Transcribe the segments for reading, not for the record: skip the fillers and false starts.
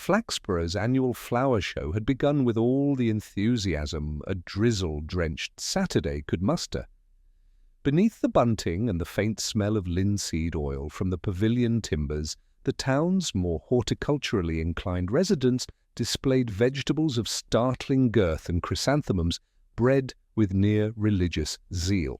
Flaxborough's annual flower show had begun with all the enthusiasm a drizzle-drenched Saturday could muster. Beneath the bunting and the faint smell of linseed oil from the pavilion timbers, the town's more horticulturally inclined residents displayed vegetables of startling girth and chrysanthemums bred with near-religious zeal.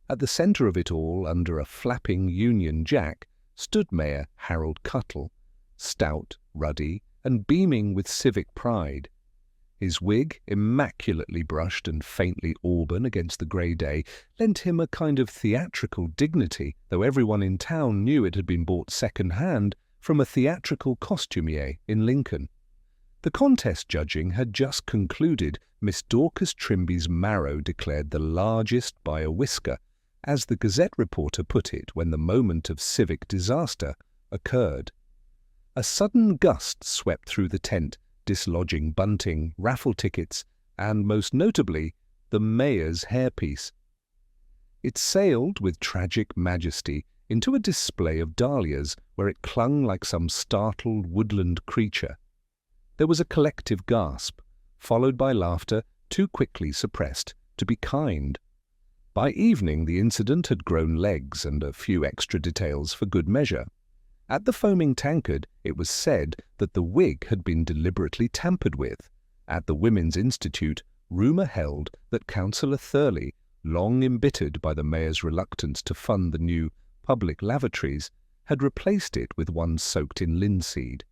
At the centre of it all, under a flapping Union Jack, stood Mayor Harold Cuttle, stout, ruddy, and beaming with civic pride. His wig, immaculately brushed and faintly auburn against the grey day, lent him a kind of theatrical dignity, though everyone in town knew it had been bought second-hand from a theatrical costumier in Lincoln. The contest judging had just concluded. Miss Dorcas Trimby's marrow declared the largest by a whisker, as the Gazette reporter put it when the moment of civic disaster occurred. A sudden gust swept through the tent, dislodging bunting, raffle tickets, and, most notably, the mayor's hairpiece. It sailed with tragic majesty into a display of dahlias, where it clung like some startled woodland creature. There was a collective gasp, followed by laughter too quickly suppressed to be kind. By evening the incident had grown legs and a few extra details for good measure. At the foaming tankard it was said that the wig had been deliberately tampered with. At the Women's Institute, rumour held that Councillor Thurley, long embittered by the mayor's reluctance to fund the new public lavatories, had replaced it with one soaked in linseed.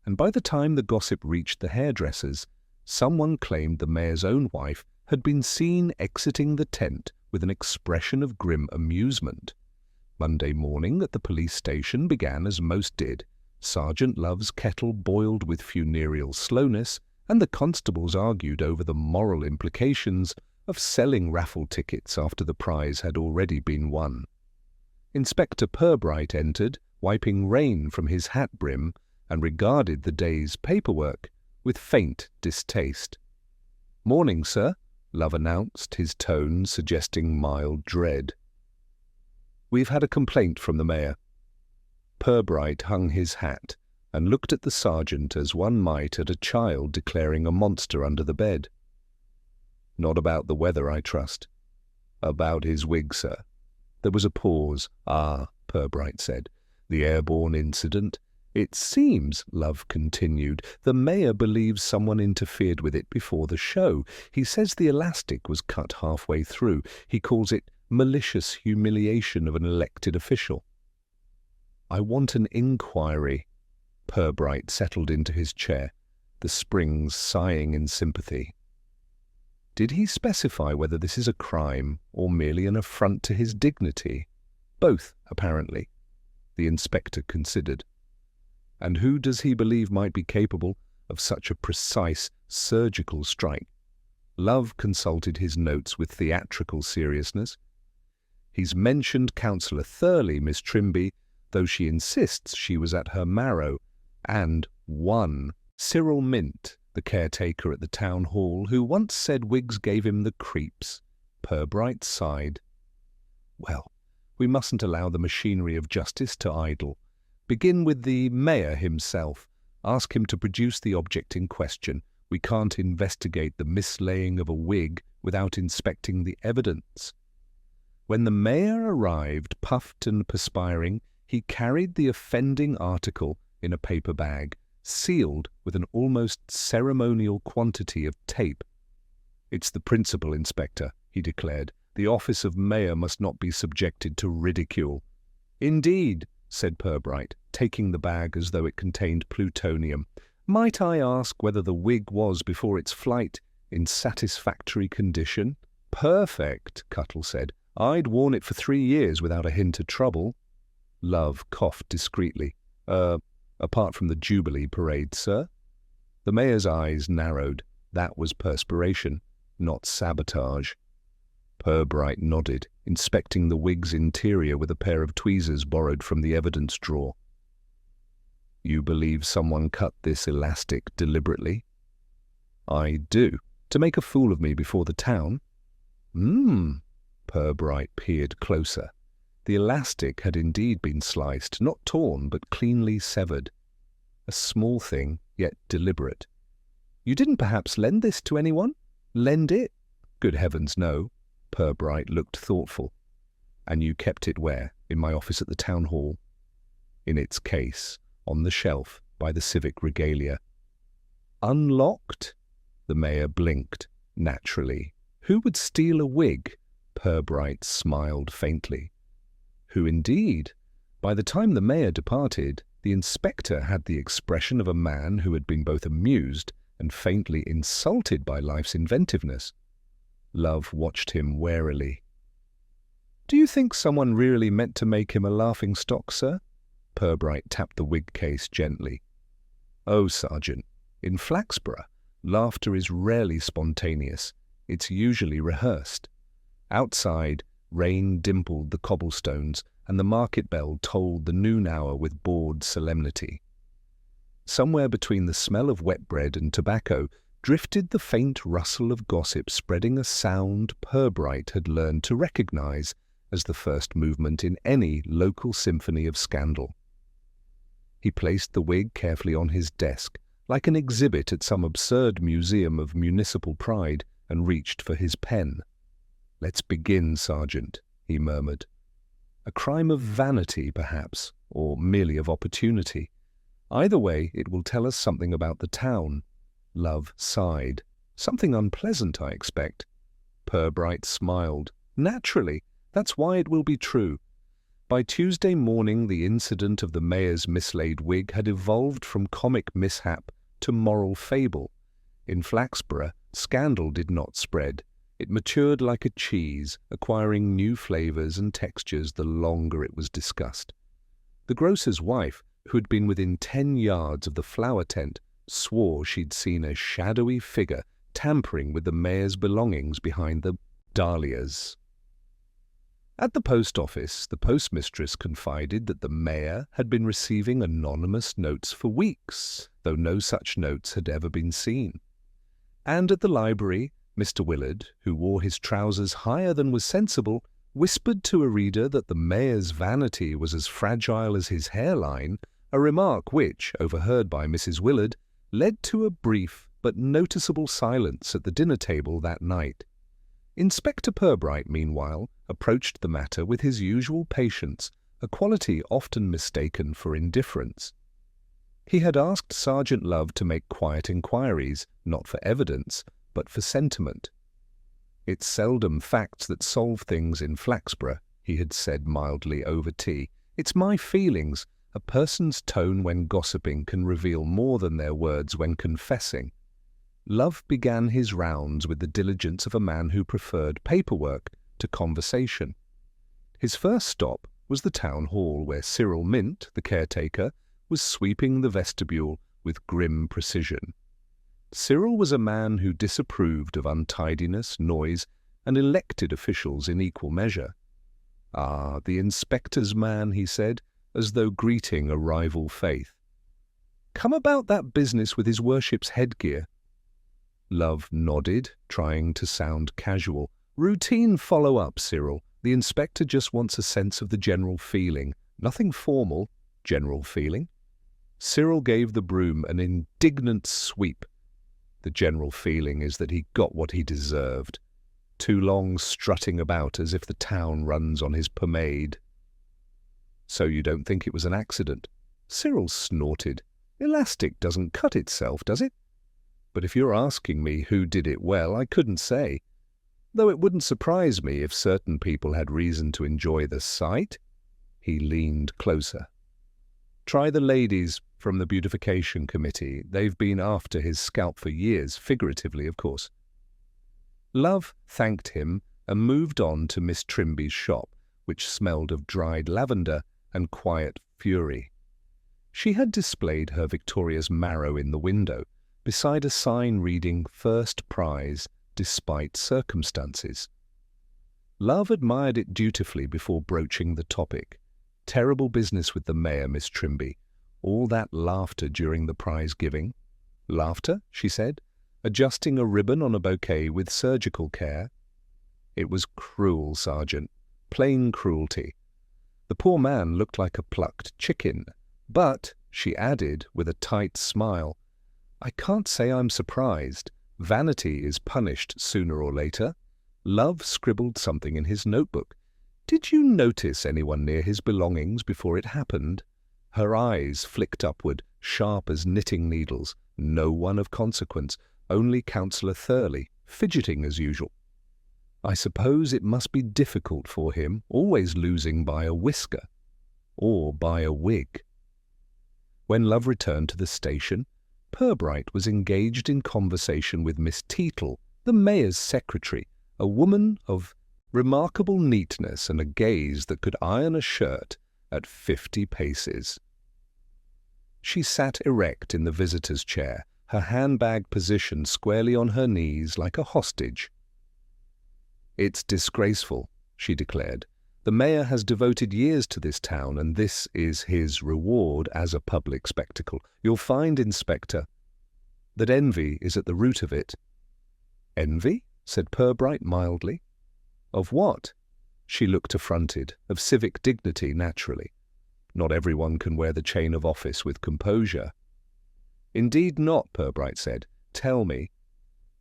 And by the time the gossip reached the hairdressers, someone claimed the mayor's own wife had been seen exiting the tent with an expression of grim amusement. Monday morning at the police station began as most did. Sergeant Love's kettle boiled with funereal slowness, and the constables argued over the moral implications of selling raffle tickets after the prize had already been won. Inspector Purbright entered, wiping rain from his hat brim, and regarded the day's paperwork with faint distaste. "Morning, sir," Love announced, his tone suggesting mild dread. "We've had a complaint from the mayor." Purbright hung his hat and looked at the sergeant as one might at a child declaring a monster under the bed. "Not about the weather, I trust." "About his wig, sir." There was a pause. "Ah," Purbright said, "the airborne incident." "It seems," Love continued, "the mayor believes someone interfered with it before the show. He says the elastic was cut halfway through. He calls it malicious humiliation of an elected official." "I want an inquiry." Purbright settled into his chair, the springs sighing in sympathy. "Did he specify whether this is a crime or merely an affront to his dignity?" "Both, apparently." The inspector considered. "And who does he believe might be capable of such a precise surgical strike?" Love consulted his notes with theatrical seriousness. "He's mentioned Councillor Thurley, Miss Trimby, though she insists she was at her marrow, and one Cyril Mint, the caretaker at the town hall, who once said wigs gave him the creeps." Purbright sighed. "Well, we mustn't allow the machinery of justice to idle. Begin with the mayor himself. Ask him to produce the object in question. We can't investigate the mislaying of a wig without inspecting the evidence." When the mayor arrived, puffed and perspiring, he carried the offending article in a paper bag, sealed with an almost ceremonial quantity of tape. "It's the principal, Inspector," he declared. "The office of mayor must not be subjected to ridicule." "Indeed," said Purbright, taking the bag as though it contained plutonium. "Might I ask whether the wig was, before its flight, in satisfactory condition?" "Perfect," Cuttle said. "I'd worn it for 3 years without a hint of trouble." Love coughed discreetly. Apart from the Jubilee parade, sir?" The mayor's eyes narrowed. That was perspiration, not sabotage. Purbright nodded, inspecting the wig's interior with a pair of tweezers borrowed from the evidence drawer. "You believe someone cut this elastic deliberately?" "I do. To make a fool of me before the town?" Purbright peered closer. The elastic had indeed been sliced, not torn, but cleanly severed. A small thing, yet deliberate. "You didn't perhaps lend this to anyone? Lend it?" "Good heavens, no." Purbright looked thoughtful. "And you kept it where? In my office at the town hall?" "In its case, on the shelf by the civic regalia." "Unlocked?" The mayor blinked. "Naturally. Who would steal a wig?" Purbright smiled faintly. Who indeed? By the time the mayor departed, the inspector had the expression of a man who had been both amused and faintly insulted by life's inventiveness. Love watched him warily. "Do you think someone really meant to make him a laughing-stock, sir?" Purbright tapped the wig case gently. "Oh, Sergeant, in Flaxborough, laughter is rarely spontaneous. It's usually rehearsed. Outside, rain dimpled the cobblestones, and the market bell tolled the noon hour with bored solemnity. Somewhere between the smell of wet bread and tobacco drifted the faint rustle of gossip spreading a sound Purbright had learned to recognize as the first movement in any local symphony of scandal. He placed the wig carefully on his desk, like an exhibit at some absurd museum of municipal pride, and reached for his pen. "Let's begin, Sergeant," he murmured. "A crime of vanity, perhaps, or merely of opportunity. Either way, it will tell us something about the town." Love sighed. "Something unpleasant, I expect." Purbright smiled. "Naturally. That's why it will be true. By Tuesday morning, the incident of the mayor's mislaid wig had evolved from comic mishap to moral fable. In Flaxborough, scandal did not spread. It matured like a cheese, acquiring new flavors and textures the longer it was discussed. The grocer's wife, who had been within 10 yards of the flower tent, swore she'd seen a shadowy figure tampering with the mayor's belongings behind the dahlias. At the post office, the postmistress confided that the mayor had been receiving anonymous notes for weeks, though no such notes had ever been seen. And at the library, Mr. Willard, who wore his trousers higher than was sensible, whispered to a reader that the mayor's vanity was as fragile as his hairline, a remark which, overheard by Mrs. Willard, led to a brief but noticeable silence at the dinner table that night. Inspector Purbright, meanwhile, approached the matter with his usual patience, a quality often mistaken for indifference. He had asked Sergeant Love to make quiet inquiries, not for evidence, but for sentiment. "It's seldom facts that solve things in Flaxborough," he had said mildly over tea. "It's my feelings. A person's tone when gossiping can reveal more than their words when confessing." Love began his rounds with the diligence of a man who preferred paperwork to conversation. His first stop was the town hall, where Cyril Mint, the caretaker, was sweeping the vestibule with grim precision. Cyril was a man who disapproved of untidiness, noise, and elected officials in equal measure. "Ah, the inspector's man," he said, as though greeting a rival faith. "Come about that business with his worship's headgear." Love nodded, trying to sound casual. "Routine follow-up, Cyril. The inspector just wants a sense of the general feeling. Nothing formal. General feeling." Cyril gave the broom an indignant sweep. "The general feeling is that he got what he deserved. Too long strutting about as if the town runs on his pomade." "So you don't think it was an accident?" Cyril snorted. "Elastic doesn't cut itself, does it? But if you're asking me who did it well, I couldn't say. Though it wouldn't surprise me if certain people had reason to enjoy the sight." He leaned closer. "Try the ladies from the Beautification Committee. They've been after his scalp for years, figuratively, of course." Love thanked him and moved on to Miss Trimby's shop, which smelled of dried lavender and quiet fury. She had displayed her victorious marrow in the window, beside a sign reading "First Prize, Despite Circumstances." Love admired it dutifully before broaching the topic. "Terrible business with the mayor, Miss Trimby. All that laughter during the prize-giving." "Laughter?" she said, adjusting a ribbon on a bouquet with surgical care. "It was cruel, Sergeant. Plain cruelty. The poor man looked like a plucked chicken. But," she added with a tight smile, I can't say I'm surprised. Vanity is punished sooner or later. Love scribbled something in his notebook. Did you notice anyone near his belongings before it happened? Her eyes flicked upward, sharp as knitting needles. No one of consequence, only Councillor Thurley, fidgeting as usual. I suppose it must be difficult for him, always losing by a whisker, or by a wig. When Love returned to the station, Purbright was engaged in conversation with Miss Teetle, the mayor's secretary, a woman of remarkable neatness and a gaze that could iron a shirt at 50 paces. She sat erect in the visitor's chair, her handbag positioned squarely on her knees like a hostage. "It's disgraceful," she declared. "The mayor has devoted years to this town, and this is his reward as a public spectacle. You'll find, Inspector, that envy is at the root of it." "Envy?" said Purbright mildly. "Of what?" She looked affronted. "Of civic dignity, naturally. Not everyone can wear the chain of office with composure." "Indeed not," Purbright said. "Tell me,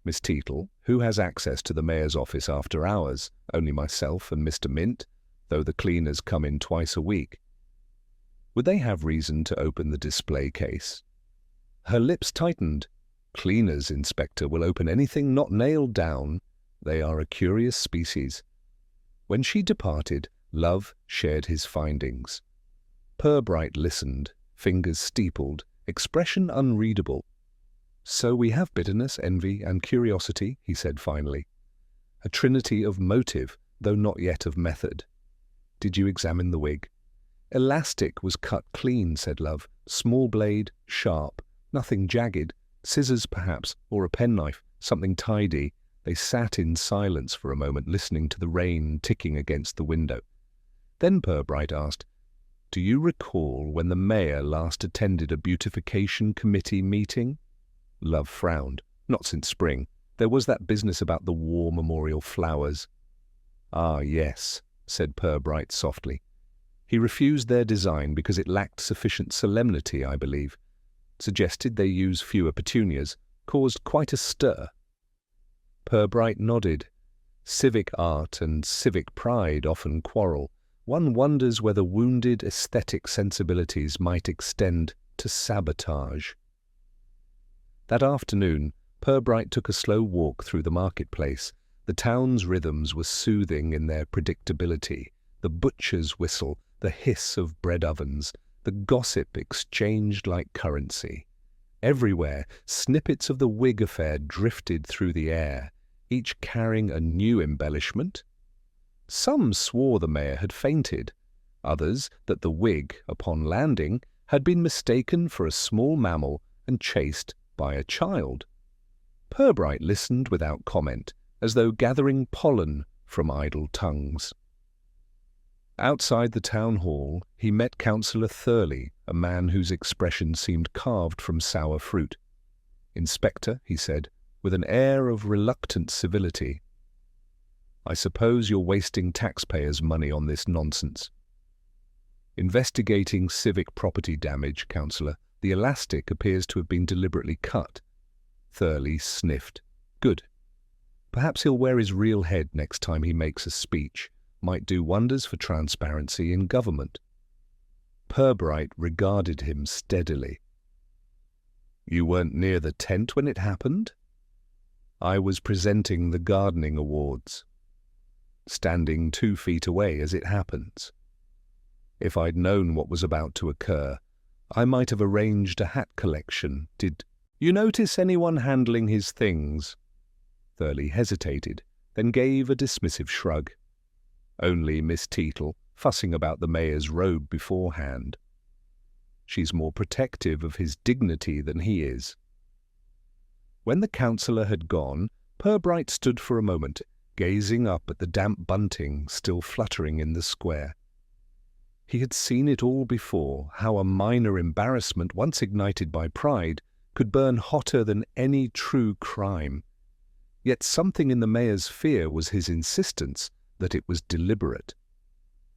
Miss Teetle, who has access to the mayor's office after hours? Only myself and Mr. Mint, though the cleaners come in twice a week. Would they have reason to open the display case?" Her lips tightened. "Cleaners, Inspector, will open anything not nailed down. They are a curious species." When she departed, Love shared his findings. Purbright listened, fingers steepled, expression unreadable. "So we have bitterness, envy, and curiosity," he said finally. "A trinity of motive, though not yet of method. Did you examine the wig?" "Elastic was cut clean," said Love. "Small blade, sharp, nothing jagged. Scissors, perhaps, or a penknife, something tidy." They sat in silence for a moment, listening to the rain ticking against the window. Then Purbright asked, "Do you recall when the mayor last attended a beautification committee meeting?" Love frowned. "Not since spring. There was that business about the war memorial flowers." "Ah, yes," said Purbright softly. "He refused their design because it lacked sufficient solemnity, I believe. Suggested they use fewer petunias. Caused quite a stir." Purbright nodded. Civic art and civic pride often quarrel. One wonders whether wounded aesthetic sensibilities might extend to sabotage. That afternoon, Purbright took a slow walk through the marketplace. The town's rhythms were soothing in their predictability. The butcher's whistle, the hiss of bread ovens, the gossip exchanged like currency. Everywhere, snippets of the wig affair drifted through the air, each carrying a new embellishment. Some swore the mayor had fainted, others that the wig, upon landing, had been mistaken for a small mammal and chased by a child. Purbright listened without comment, as though gathering pollen from idle tongues. Outside the town hall, he met Councillor Thurley, a man whose expression seemed carved from sour fruit. "Inspector," he said, with an air of reluctant civility, "I suppose you're wasting taxpayers' money on this nonsense." "Investigating civic property damage, Councillor. The elastic appears to have been deliberately cut." Thurley sniffed. "Good. Perhaps he'll wear his real head next time he makes a speech. Might do wonders for transparency in government." Purbright regarded him steadily. "You weren't near the tent when it happened?" "I was presenting the gardening awards. Standing 2 feet away as it happens. If I'd known what was about to occur, I might have arranged a hat collection. Did you notice anyone handling his things?" Thurley hesitated, then gave a dismissive shrug. "Only Miss Teetle, fussing about the mayor's robe beforehand. She's more protective of his dignity than he is." When the councillor had gone, Purbright stood for a moment, gazing up at the damp bunting still fluttering in the square. He had seen it all before, how a minor embarrassment, once ignited by pride, could burn hotter than any true crime. Yet something in the mayor's fear was his insistence that it was deliberate.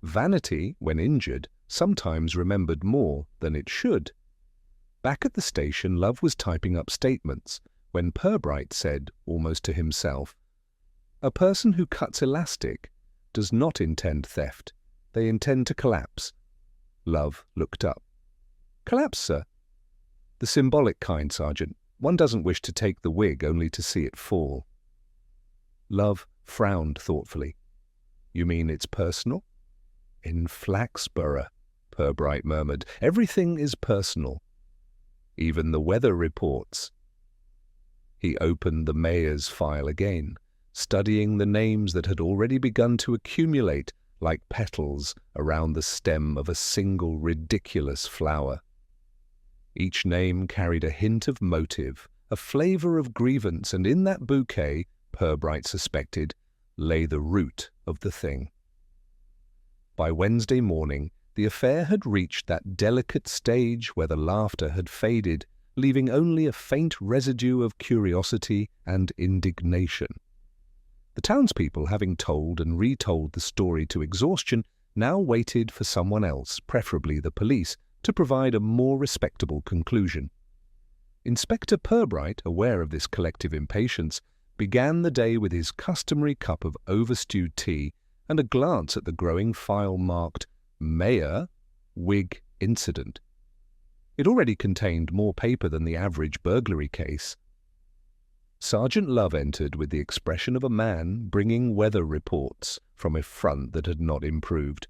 Vanity, when injured, sometimes remembered more than it should. Back at the station, Love was typing up statements when Purbright said, almost to himself, "A person who cuts elastic does not intend theft. They intend to collapse." Love looked up. "Collapse, sir?" "The symbolic kind, Sergeant. One doesn't wish to take the wig only to see it fall." Love frowned thoughtfully. "You mean it's personal?" "In Flaxborough," Purbright murmured, "everything is personal. Even the weather reports." He opened the mayor's file again, studying the names that had already begun to accumulate like petals around the stem of a single ridiculous flower. Each name carried a hint of motive, a flavor of grievance, and in that bouquet, Purbright suspected, lay the root of the thing. By Wednesday morning, the affair had reached that delicate stage where the laughter had faded, leaving only a faint residue of curiosity and indignation. The townspeople, having told and retold the story to exhaustion, now waited for someone else, preferably the police, to provide a more respectable conclusion. Inspector Purbright, aware of this collective impatience, began the day with his customary cup of overstewed tea and a glance at the growing file marked Mayor Wig Incident. It already contained more paper than the average burglary case. Sergeant Love entered with the expression of a man bringing weather reports from a front that had not improved.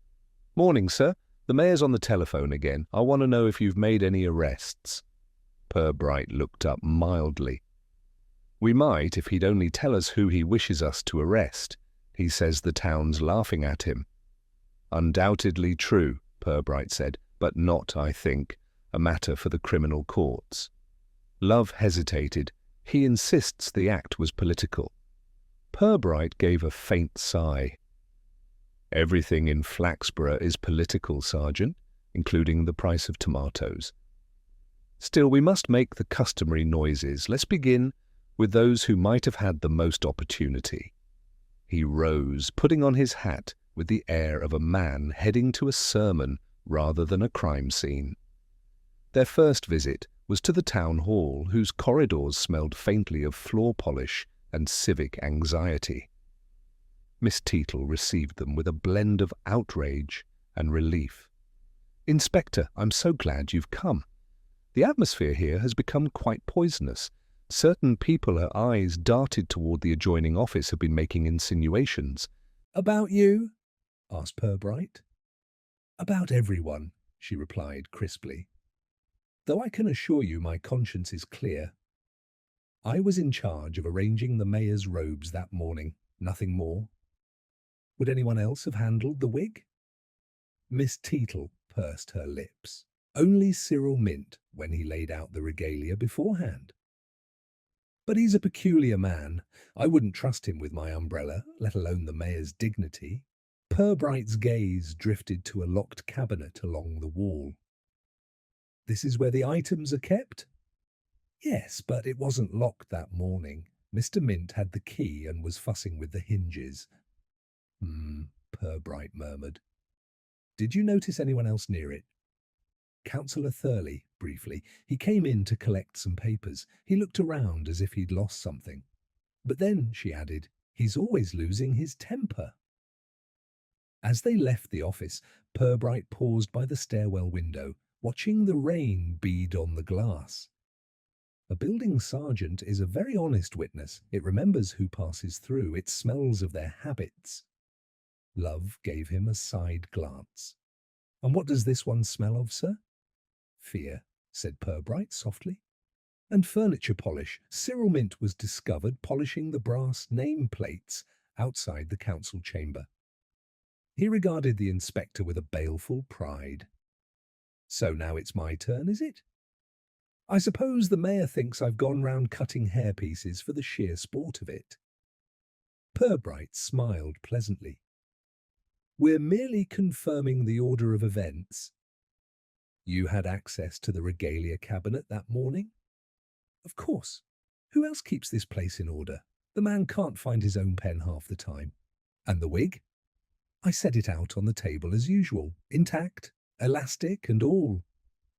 "Morning, sir. The mayor's on the telephone again. I want to know if you've made any arrests." Purbright looked up mildly. "We might if he'd only tell us who he wishes us to arrest. He says the town's laughing at him." "Undoubtedly true," Purbright said, "but not, I think, a matter for the criminal courts." Love hesitated. He insists the act was political. Purbright gave a faint sigh. "Everything in Flaxborough is political, Sergeant, including the price of tomatoes. Still, we must make the customary noises. Let's begin with those who might have had the most opportunity." He rose, putting on his hat with the air of a man heading to a sermon rather than a crime scene. Their first visit was to the town hall, whose corridors smelled faintly of floor polish and civic anxiety. Miss Teetle received them with a blend of outrage and relief. "Inspector, I'm so glad you've come. The atmosphere here has become quite poisonous. Certain people her eyes darted toward the adjoining office have been making insinuations." "About you?" asked Purbright. "About everyone," she replied crisply. "Though I can assure you my conscience is clear. I was in charge of arranging the mayor's robes that morning, nothing more. Would anyone else have handled the wig?" Miss Teetle pursed her lips. "Only Cyril Mint when he laid out the regalia beforehand. But he's a peculiar man. I wouldn't trust him with my umbrella, let alone the mayor's dignity." Purbright's gaze drifted to a locked cabinet along the wall. "This is where the items are kept?" "Yes, but it wasn't locked that morning. Mr. Mint had the key and was fussing with the hinges." Purbright murmured. "Did you notice anyone else near it?" "Councillor Thurley, briefly. He came in to collect some papers. He looked around as if he'd lost something. But then," she added, "he's always losing his temper." As they left the office, Purbright paused by the stairwell window, watching the rain bead on the glass. A building sergeant is a very honest witness. It remembers who passes through. It smells of their habits. Love gave him a side glance. "And what does this one smell of, sir?" "Fear," said Purbright softly. "And furniture polish. Cyril Mint was discovered polishing the brass name plates outside the council chamber." He regarded the inspector with a baleful pride. "So now it's my turn, is it? I suppose the mayor thinks I've gone round cutting hairpieces for the sheer sport of it." Purbright smiled pleasantly. "We're merely confirming the order of events. You had access to the regalia cabinet that morning?" "Of course. Who else keeps this place in order? The man can't find his own pen half the time." "And the wig?" "I set it out on the table as usual, intact, elastic and all.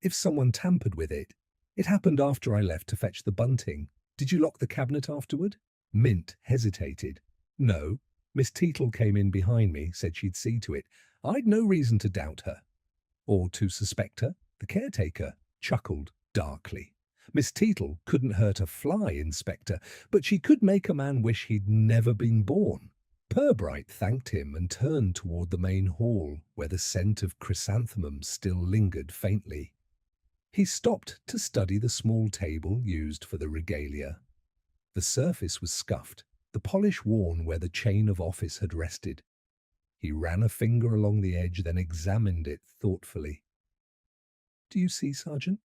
If someone tampered with it, It happened after I left to fetch the bunting. Did you lock the cabinet afterward? Mint hesitated. No. Miss Teetle came in behind me, said she'd see to it. I'd no reason to doubt her. Or to suspect her. The caretaker chuckled darkly. Miss Teetle couldn't hurt a fly, Inspector, but she could make a man wish he'd never been born. Purbright thanked him and turned toward the main hall, where the scent of chrysanthemums still lingered faintly. He stopped to study the small table used for the regalia. The surface was scuffed, the polish worn where the chain of office had rested. He ran a finger along the edge, then examined it thoughtfully. Do you see, Sergeant?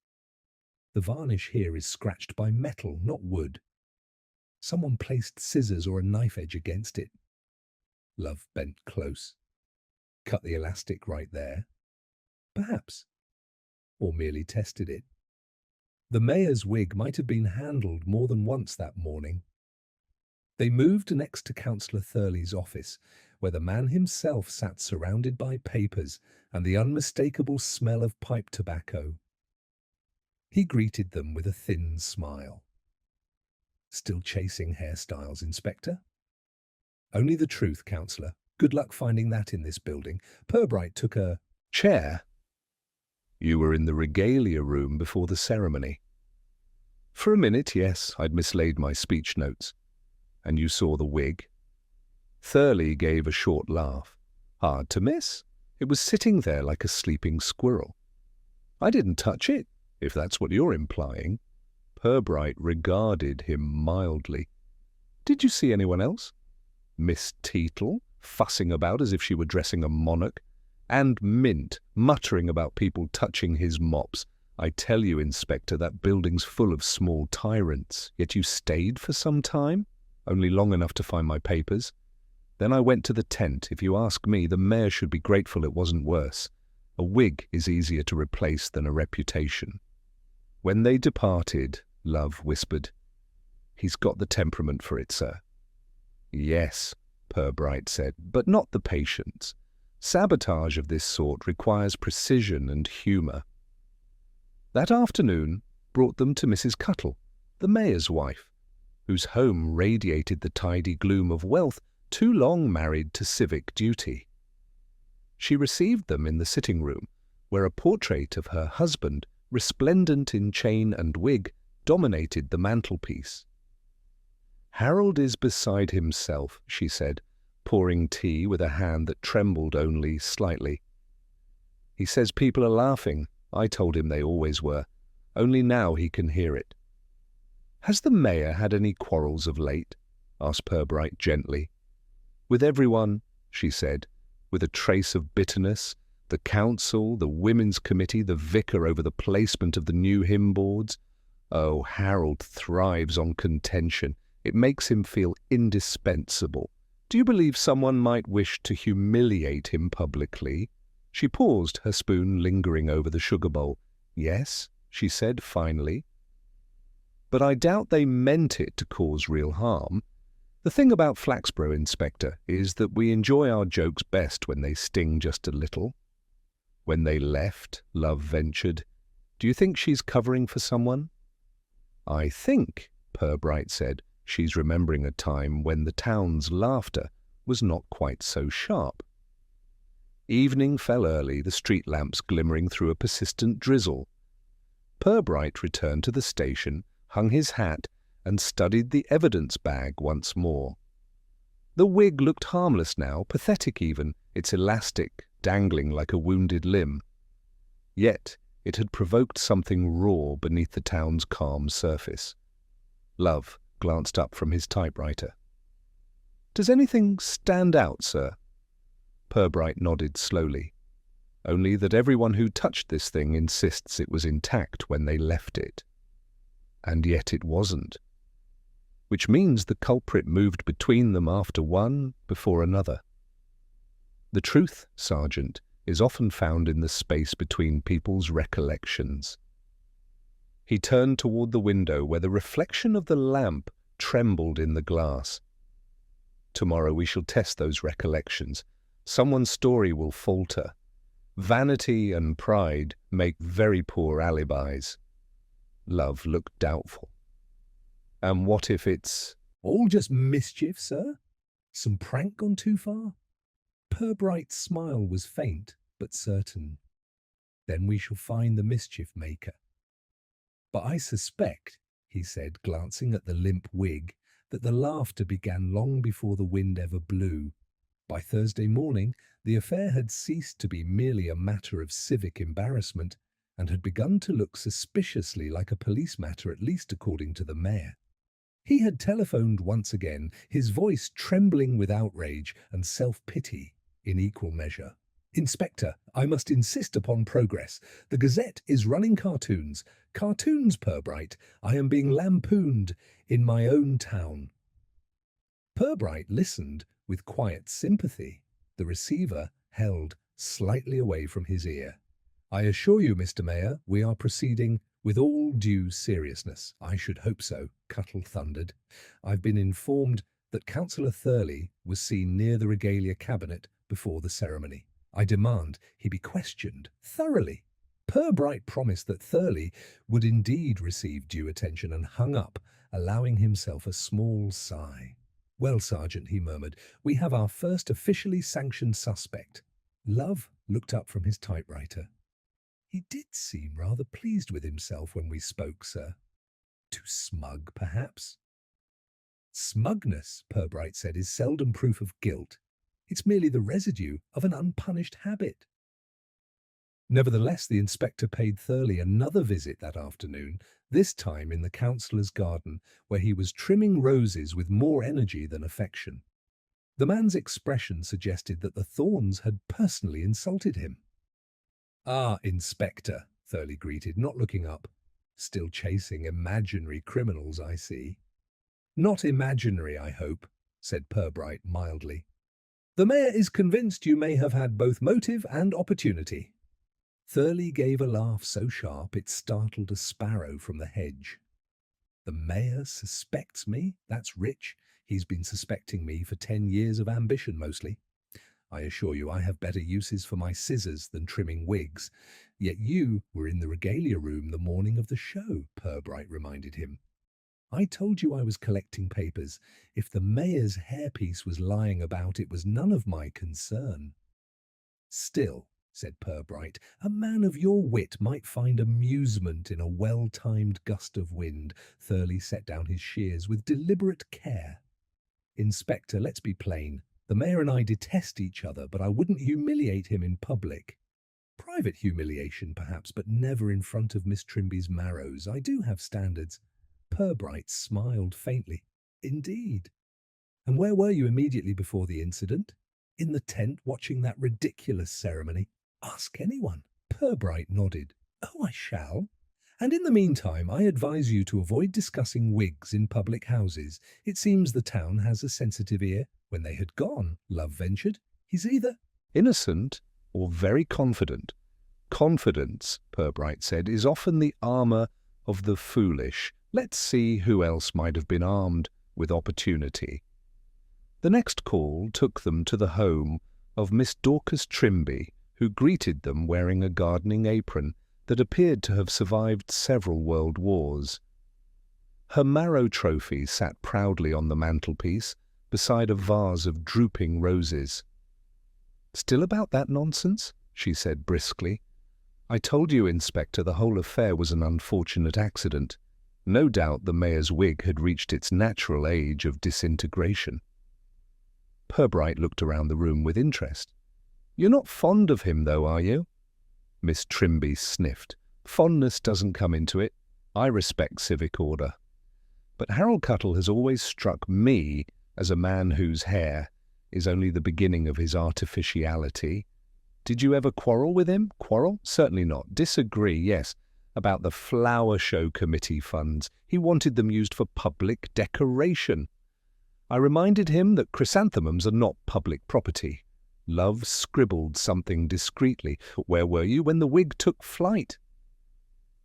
The varnish here is scratched by metal, not wood. Someone placed scissors or a knife edge against it. Love bent close. Cut the elastic right there. Perhaps. Or merely tested it. The mayor's wig might have been handled more than once that morning. They moved next to Councillor Thurley's office, where the man himself sat surrounded by papers and the unmistakable smell of pipe tobacco. He greeted them with a thin smile. Still chasing hairstyles, Inspector? Only the truth, Councillor. Good luck finding that in this building. Purbright took a chair. You were in the regalia room before the ceremony. For a minute, yes, I'd mislaid my speech notes. And you saw the wig? Thurley gave a short laugh. Hard to miss. It was sitting there like a sleeping squirrel. I didn't touch it, if that's what you're implying. Purbright regarded him mildly. Did you see anyone else? Miss Teetle, fussing about as if she were dressing a monarch, and Mint, muttering about people touching his mops. I tell you, Inspector, that building's full of small tyrants. Yet you stayed for some time? Only long enough to find my papers. Then I went to the tent. If you ask me, the mayor should be grateful it wasn't worse. A wig is easier to replace than a reputation. When they departed, Love whispered, He's got the temperament for it, sir. Yes, Purbright said, but not the patience. Sabotage of this sort requires precision and humour. That afternoon brought them to Mrs. Cuttle, the mayor's wife, whose home radiated the tidy gloom of wealth too long married to civic duty. She received them in the sitting room, where a portrait of her husband, resplendent in chain and wig, dominated the mantelpiece. Harold is beside himself, she said, pouring tea with a hand that trembled only slightly. He says people are laughing. I told him they always were. Only now he can hear it. Has the mayor had any quarrels of late? Asked Purbright gently. With everyone, she said, with a trace of bitterness. The council, the women's committee, the vicar over the placement of the new hymn boards. Oh, Harold thrives on contention. It makes him feel indispensable. Do you believe someone might wish to humiliate him publicly? She paused, her spoon lingering over the sugar bowl. Yes, she said finally. But I doubt they meant it to cause real harm. The thing about Flaxborough, Inspector, is that we enjoy our jokes best when they sting just a little. When they left, Love ventured, do you think she's covering for someone? I think, Purbright said, she's remembering a time when the town's laughter was not quite so sharp. Evening fell early, the street lamps glimmering through a persistent drizzle. Purbright returned to the station, hung his hat, and studied the evidence bag once more. The wig looked harmless now, pathetic even, its elastic dangling like a wounded limb. Yet it had provoked something raw beneath the town's calm surface. Love glanced up from his typewriter. Does anything stand out, sir? Purbright nodded slowly. Only that everyone who touched this thing insists it was intact when they left it. And yet it wasn't. Which means the culprit moved between them after one, before another. The truth, Sergeant, is often found in the space between people's recollections. He turned toward the window where the reflection of the lamp trembled in the glass. Tomorrow we shall test those recollections. Someone's story will falter. Vanity and pride make very poor alibis. Love looked doubtful. And what if it's All just mischief, sir? Some prank gone too far? Purbright's smile was faint but certain. Then we shall find the mischief maker. But I suspect, he said, glancing at the limp wig, that the laughter began long before the wind ever blew. By Thursday morning, the affair had ceased to be merely a matter of civic embarrassment and had begun to look suspiciously like a police matter, at least according to the mayor. He had telephoned once again, his voice trembling with outrage and self-pity in equal measure. "Inspector, I must insist upon progress. The Gazette is running cartoons. Cartoons, Purbright. I am being lampooned in my own town." Purbright listened with quiet sympathy, the receiver held slightly away from his ear. "I assure you, Mr. Mayor, we are proceeding with all due seriousness." "I should hope so," Cuttle thundered. "I've been informed that Councillor Thurley was seen near the regalia cabinet before the ceremony. I demand he be questioned thoroughly." Purbright promised that Thurley would indeed receive due attention and hung up, allowing himself a small sigh. "Well, Sergeant," he murmured, "we have our first officially sanctioned suspect." Love looked up from his typewriter. "He did seem rather pleased with himself when we spoke, sir. Too smug, perhaps?" "Smugness," Purbright said, "is seldom proof of guilt. It's merely the residue of an unpunished habit." Nevertheless, the inspector paid Thurley another visit that afternoon, this time in the councillor's garden, where he was trimming roses with more energy than affection. The man's expression suggested that the thorns had personally insulted him. "Ah, Inspector," Thurley greeted, not looking up. "Still chasing imaginary criminals, I see." "Not imaginary, I hope," said Purbright mildly. "The mayor is convinced you may have had both motive and opportunity." Thurley gave a laugh so sharp it startled a sparrow from the hedge. "The mayor suspects me? That's rich. He's been suspecting me for 10 years of ambition mostly. I assure you I have better uses for my scissors than trimming wigs. Yet you were in the regalia room the morning of the show," Purbright reminded him. "I told you I was collecting papers. If the mayor's hairpiece was lying about, it was none of my concern." "Still," said Purbright, "a man of your wit might find amusement in a well-timed gust of wind." Thurley set down his shears with deliberate care. "Inspector, let's be plain. The mayor and I detest each other, but I wouldn't humiliate him in public. Private humiliation, perhaps, but never in front of Miss Trimby's marrows. I do have standards." Purbright smiled faintly. "Indeed. And where were you immediately before the incident?" "In the tent, watching that ridiculous ceremony." "Ask anyone." Purbright nodded. "Oh, I shall. And in the meantime, I advise you to avoid discussing wigs in public houses. It seems the town has a sensitive ear." When they had gone, Love ventured, "He's either innocent or very confident." "Confidence," Purbright said, "is often the armour of the foolish. Let's see who else might have been armed with opportunity." The next call took them to the home of Miss Dorcas Trimby, who greeted them wearing a gardening apron that appeared to have survived several world wars. Her marrow trophy sat proudly on the mantelpiece beside a vase of drooping roses. "Still about that nonsense?" she said briskly. "I told you, Inspector, the whole affair was an unfortunate accident. No doubt the mayor's wig had reached its natural age of disintegration." Purbright looked around the room with interest. "You're not fond of him, though, are you?" Miss Trimby sniffed. "Fondness doesn't come into it. I respect civic order. But Harold Cuttle has always struck me as a man whose hair is only the beginning of his artificiality. Did you ever quarrel with him?" "Quarrel? Certainly not. Disagree, yes. About the flower show committee funds. He wanted them used for public decoration. I reminded him that chrysanthemums are not public property. Love scribbled something discreetly. Where were you when the wig took flight?"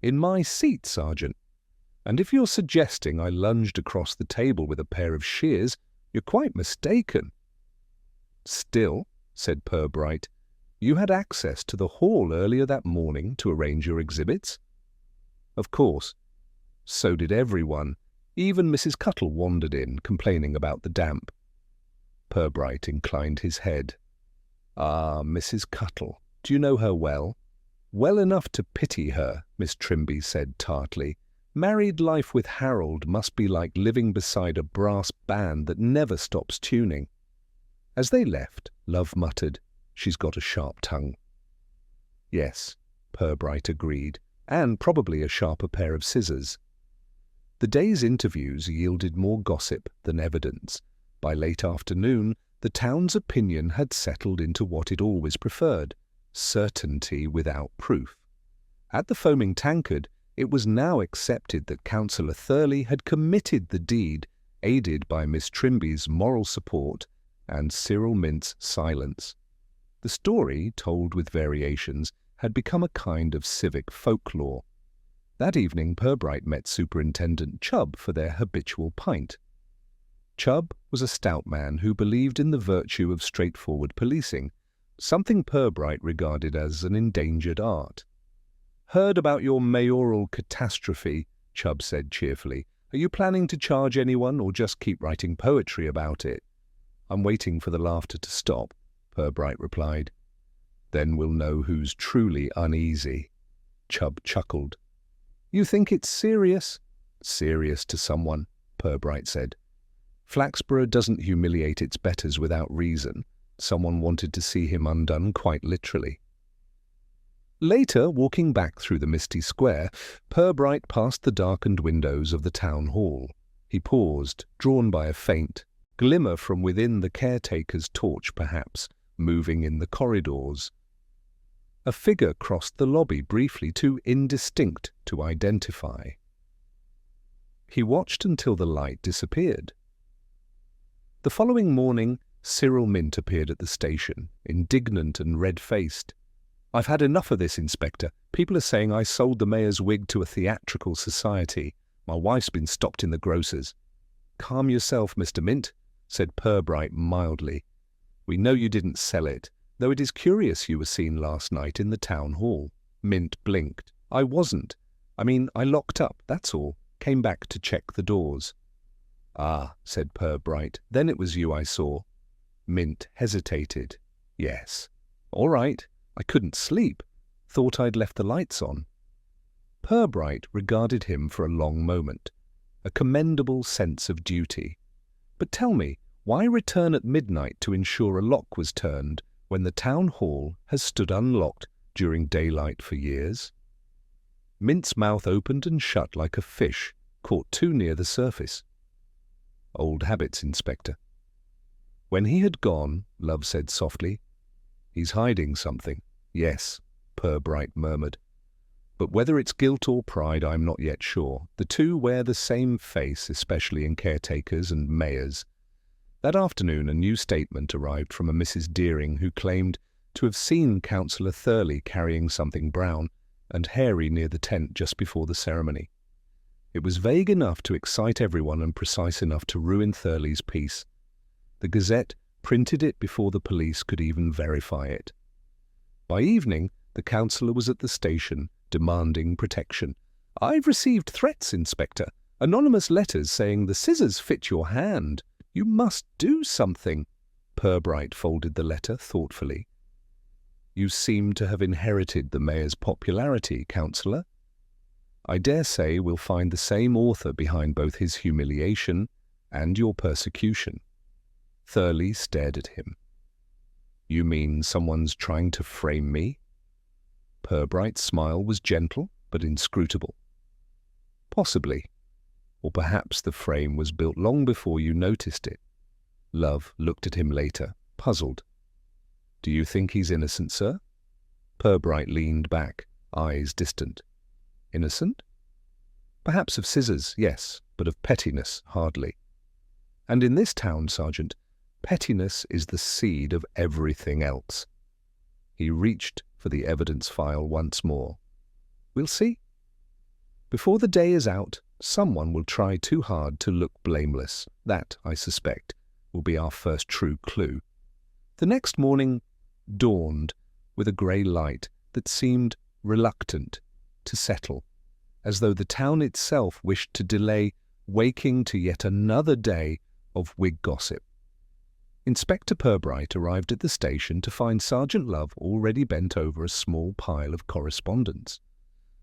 "In my seat, Sergeant. And if you're suggesting I lunged across the table with a pair of shears, you're quite mistaken." "Still," said Purbright, "you had access to the hall earlier that morning to arrange your exhibits?" "Of course. So did everyone. Even Mrs. Cuttle wandered in, complaining about the damp. Purbright inclined his head. Ah, Mrs. Cuttle. Do you know her well? Well enough to pity her, Miss Trimby said tartly. Married life with Harold must be like living beside a brass band that never stops tuning. As they left, Love muttered, "She's got a sharp tongue." Yes, Purbright agreed, and probably a sharper pair of scissors. The day's interviews yielded more gossip than evidence. By late afternoon, the town's opinion had settled into what it always preferred, certainty without proof. At the Foaming Tankard, it was now accepted that Councillor Thurley had committed the deed, aided by Miss Trimby's moral support and Cyril Mint's silence. The story, told with variations, had become a kind of civic folklore. That evening Purbright met Superintendent Chubb for their habitual pint. Chubb was a stout man who believed in the virtue of straightforward policing, something Purbright regarded as an endangered art. "Heard about your mayoral catastrophe," Chubb said cheerfully. "Are you planning to charge anyone or just keep writing poetry about it?" "I'm waiting for the laughter to stop," Purbright replied. "Then we'll know who's truly uneasy." Chubb chuckled. "You think it's serious?" "Serious to someone," Purbright said. "Flaxborough doesn't humiliate its betters without reason. Someone wanted to see him undone quite literally." Later, walking back through the misty square, Purbright passed the darkened windows of the town hall. He paused, drawn by a faint glimmer from within the caretaker's torch perhaps, moving in the corridors. A figure crossed the lobby briefly, too indistinct to identify. He watched until the light disappeared. The following morning, Cyril Mint appeared at the station, indignant and red-faced. "I've had enough of this, Inspector. People are saying I sold the mayor's wig to a theatrical society. My wife's been stopped in the grocer's." "Calm yourself, Mr. Mint," said Purbright mildly. "We know you didn't sell it, though it is curious you were seen last night in the town hall." Mint blinked. "I wasn't. I locked up, that's all. Came back to check the doors." "Ah," said Purbright, "then it was you I saw." Mint hesitated. "Yes." "All right. I couldn't sleep. Thought I'd left the lights on." Purbright regarded him for a long moment, a commendable sense of duty. "But tell me, why return at midnight to ensure a lock was turned when the town hall has stood unlocked during daylight for years?" Mint's mouth opened and shut like a fish, caught too near the surface. "Old habits, Inspector." When he had gone, Love said softly, "He's hiding something." "Yes," Purbright murmured. "But whether it's guilt or pride, I'm not yet sure. The two wear the same face, especially in caretakers and mayors." That afternoon a new statement arrived from a Mrs. Deering who claimed to have seen Councillor Thurley carrying something brown and hairy near the tent just before the ceremony. It was vague enough to excite everyone and precise enough to ruin Thurley's peace. The Gazette printed it before the police could even verify it. By evening, the councillor was at the station, demanding protection. "I've received threats, Inspector. Anonymous letters saying the scissors fit your hand. You must do something." Purbright folded the letter thoughtfully. "You seem to have inherited the mayor's popularity, councillor. I dare say we'll find the same author behind both his humiliation and your persecution." Thurley stared at him. "You mean someone's trying to frame me?" Purbright's smile was gentle but inscrutable. "Possibly. Or perhaps the frame was built long before you noticed it." Love looked at him later, puzzled. "Do you think he's innocent, sir?" Purbright leaned back, eyes distant. "Innocent? Perhaps of scissors, yes, but of pettiness, hardly. And in this town, Sergeant, pettiness is the seed of everything else." He reached for the evidence file once more. "We'll see. Before the day is out, someone will try too hard to look blameless. That, I suspect, will be our first true clue." The next morning dawned with a grey light that seemed reluctant to settle. as though the town itself wished to delay waking to yet another day of wig gossip. Inspector Purbright arrived at the station to find Sergeant Love already bent over a small pile of correspondence.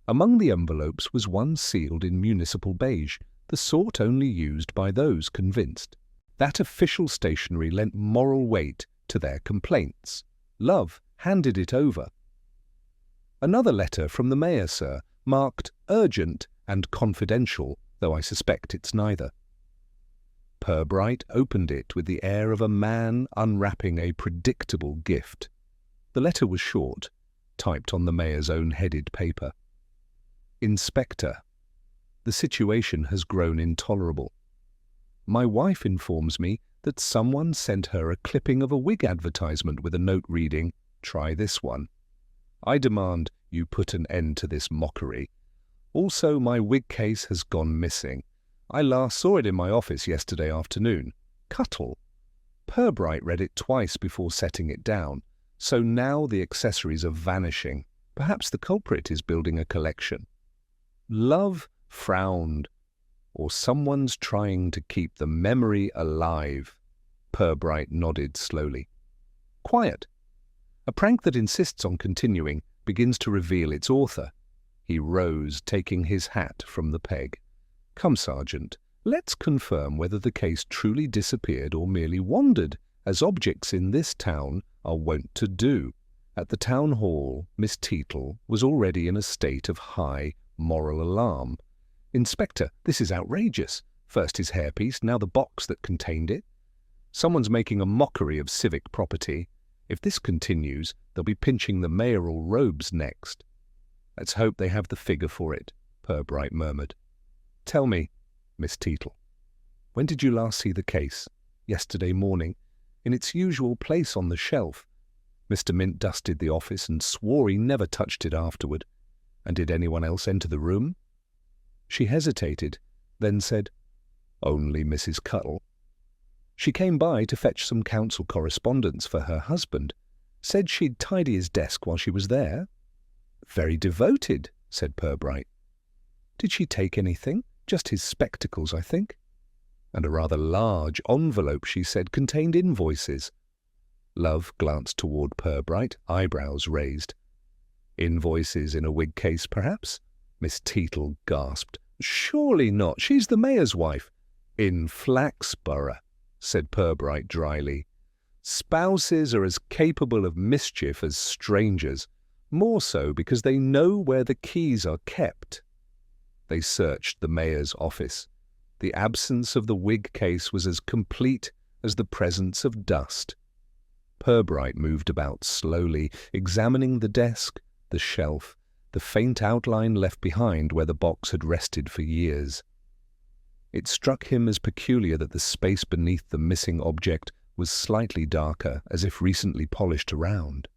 Among the envelopes was one sealed in municipal beige, the sort only used by those convinced. That official stationery lent moral weight to their complaints. Love handed it over. "Another letter from the mayor, sir, marked urgent and confidential, though I suspect it's neither." Purbright opened it with the air of a man unwrapping a predictable gift. The letter was short, typed on the mayor's own headed paper. "Inspector, the situation has grown intolerable. My wife informs me that someone sent her a clipping of a wig advertisement with a note reading, 'Try this one.' I demand you put an end to this mockery. Also, my wig case has gone missing. I last saw it in my office yesterday afternoon. Cuttle." Purbright read it twice before setting it down. So now the accessories are vanishing. Perhaps the culprit is building a collection. Love frowned. "Or someone's trying to keep the memory alive." Purbright nodded slowly. "Quiet. A prank that insists on continuing begins to reveal its author." He rose, taking his hat from the peg. "Come, Sergeant, let's confirm whether the case truly disappeared or merely wandered, as objects in this town are wont to do." At the town hall, Miss Teetle was already in a state of high moral alarm. "Inspector, this is outrageous. First his hairpiece, now the box that contained it. Someone's making a mockery of civic property. If this continues, they'll be pinching the mayoral robes next." "Let's hope they have the figure for it," Purbright murmured. "Tell me, Miss Teetle, when did you last see the case?" "Yesterday morning, in its usual place on the shelf. Mr. Mint dusted the office and swore he never touched it afterward." "And did anyone else enter the room?" She hesitated, then said, "Only Mrs. Cuttle. She came by to fetch some council correspondence for her husband. Said she'd tidy his desk while she was there." "Very devoted," said Purbright. "Did she take anything? Just his spectacles, I think." "And a rather large envelope," she said, "contained invoices." Love glanced toward Purbright, eyebrows raised. "Invoices in a wig case, perhaps?" Miss Teetle gasped. "Surely not. She's the mayor's wife." "In Flaxborough," said Purbright dryly. "Spouses are as capable of mischief as strangers, more so because they know where the keys are kept." They searched the mayor's office. The absence of the wig case was as complete as the presence of dust. Purbright moved about slowly, examining the desk, the shelf, the faint outline left behind where the box had rested for years. It struck him as peculiar that the space beneath the missing object was slightly darker, as if recently polished around.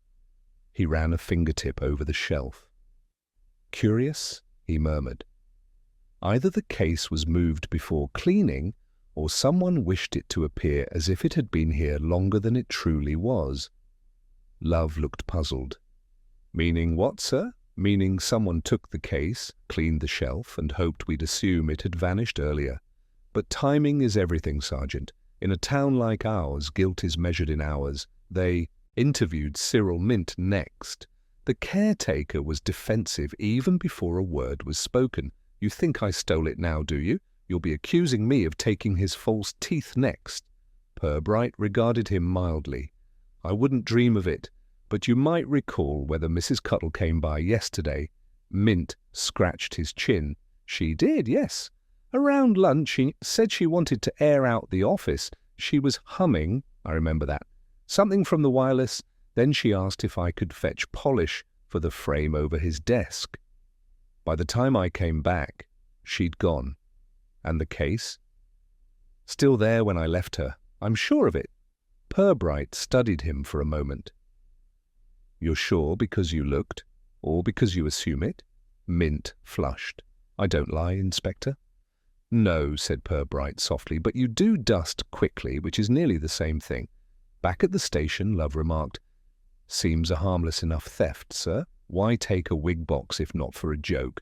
He ran a fingertip over the shelf. "Curious," he murmured. Either the case was moved before cleaning, or someone wished it to appear as if it had been here longer than it truly was. Love looked puzzled. "Meaning what, sir?" "Meaning someone took the case, cleaned the shelf, and hoped we'd assume it had vanished earlier. But timing is everything, Sergeant. In a town like ours, guilt is measured in hours. They interviewed Cyril Mint next. The caretaker was defensive even before a word was spoken. You think I stole it now, do you? You'll be accusing me of taking his false teeth next." Purbright regarded him mildly. "I wouldn't dream of it. But you might recall whether Mrs. Cuttle came by yesterday." Mint scratched his chin. "She did, yes. Around lunch she said she wanted to air out the office. She was humming, I remember that, something from the wireless. Then she asked if I could fetch polish for the frame over his desk. By the time I came back, she'd gone. And the case? Still there when I left her. I'm sure of it." Purbright studied him for a moment. "You're sure because you looked, or because you assume it?" Mint flushed. "I don't lie, Inspector." "No," said Purbright softly, "but you do dust quickly, which is nearly the same thing." Back at the station, Love remarked, "Seems a harmless enough theft, sir. Why take a wig box if not for a joke?"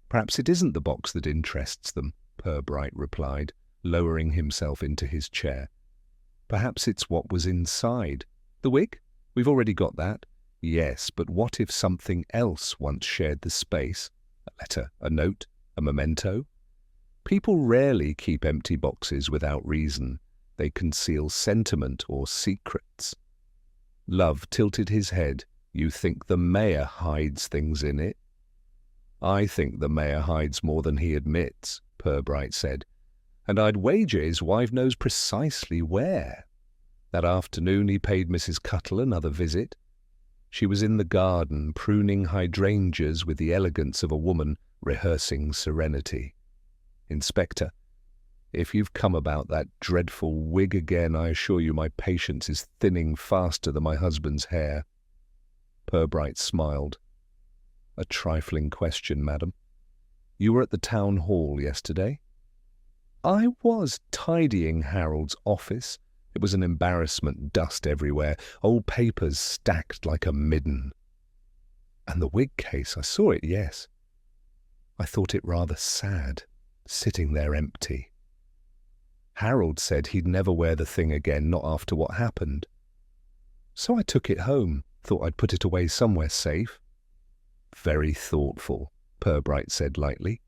Perhaps it isn't the box that interests them, Purbright replied, lowering himself into his chair. Perhaps it's what was inside. The wig? We've already got that. Yes, but what if something else once shared the space? A letter, a note, a memento? People rarely keep empty boxes without reason. They conceal sentiment or secrets. Love tilted his head. You think the mayor hides things in it? I think the mayor hides more than he admits, Purbright said, and I'd wager his wife knows precisely where. That afternoon he paid Mrs. Cuttle another visit. She was in the garden, pruning hydrangeas with the elegance of a woman rehearsing serenity. Inspector, if you've come about that dreadful wig again, I assure you my patience is thinning faster than my husband's hair. Purbright smiled. A trifling question, madam. You were at the town hall yesterday? I was tidying Harold's office. It was an embarrassment, dust everywhere, old papers stacked like a midden. And the wig case, I saw it, yes. I thought it rather sad, sitting there empty. Harold said he'd never wear the thing again, not after what happened. So I took it home, thought I'd put it away somewhere safe. Very thoughtful, Purbright said lightly.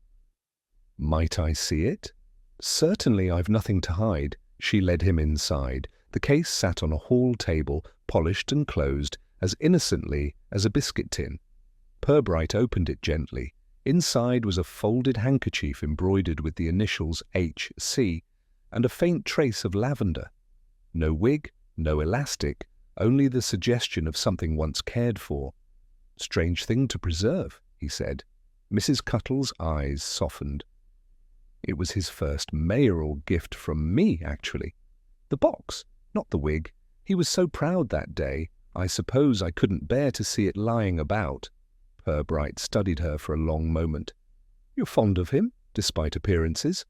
Might I see it? Certainly, I've nothing to hide. She led him inside. The case sat on a hall table, polished and closed, as innocently as a biscuit tin. Purbright opened it gently. Inside was a folded handkerchief embroidered with the initials H.C. and a faint trace of lavender. No wig, no elastic, only the suggestion of something once cared for. Strange thing to preserve, he said. Mrs. Cuttle's eyes softened. It was his first mayoral gift from me, actually. The box, not the wig. He was so proud that day, I suppose I couldn't bear to see it lying about. Purbright studied her for a long moment. You're fond of him, despite appearances?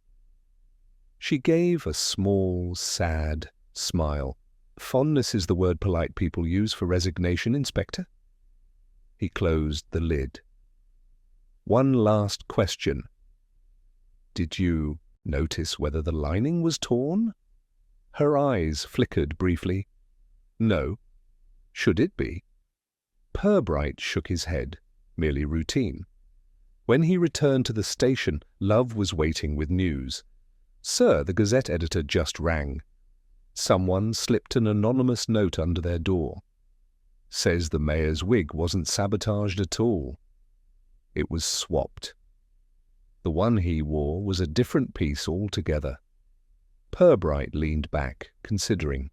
She gave a small, sad smile. Fondness is the word polite people use for resignation, Inspector. He closed the lid. One last question. Did you notice whether the lining was torn? Her eyes flickered briefly. No. Should it be? Purbright shook his head. Merely routine. When he returned to the station, Love was waiting with news. Sir, the Gazette editor just rang. Someone slipped an anonymous note under their door. Says the mayor's wig wasn't sabotaged at all. It was swapped. The one he wore was a different piece altogether. Purbright leaned back, considering.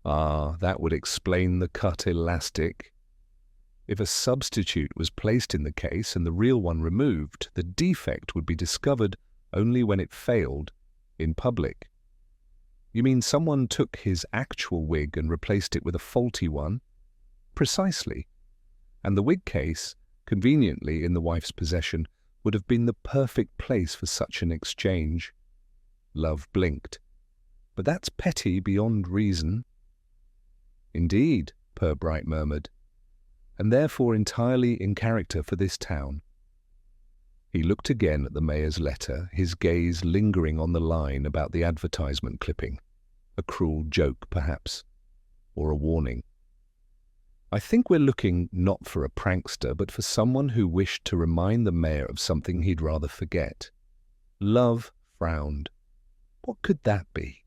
Ah, that would explain the cut elastic. If a substitute was placed in the case and the real one removed, the defect would be discovered only when it failed, in public. You mean someone took his actual wig and replaced it with a faulty one? Precisely. And the wig case, conveniently in the wife's possession, would have been the perfect place for such an exchange. Love blinked. But that's petty beyond reason. Indeed, Purbright murmured, and therefore entirely in character for this town. He looked again at the mayor's letter, his gaze lingering on the line about the advertisement clipping. A cruel joke, perhaps, or a warning. I think we're looking not for a prankster, but for someone who wished to remind the mayor of something he'd rather forget. Love frowned. What could that be?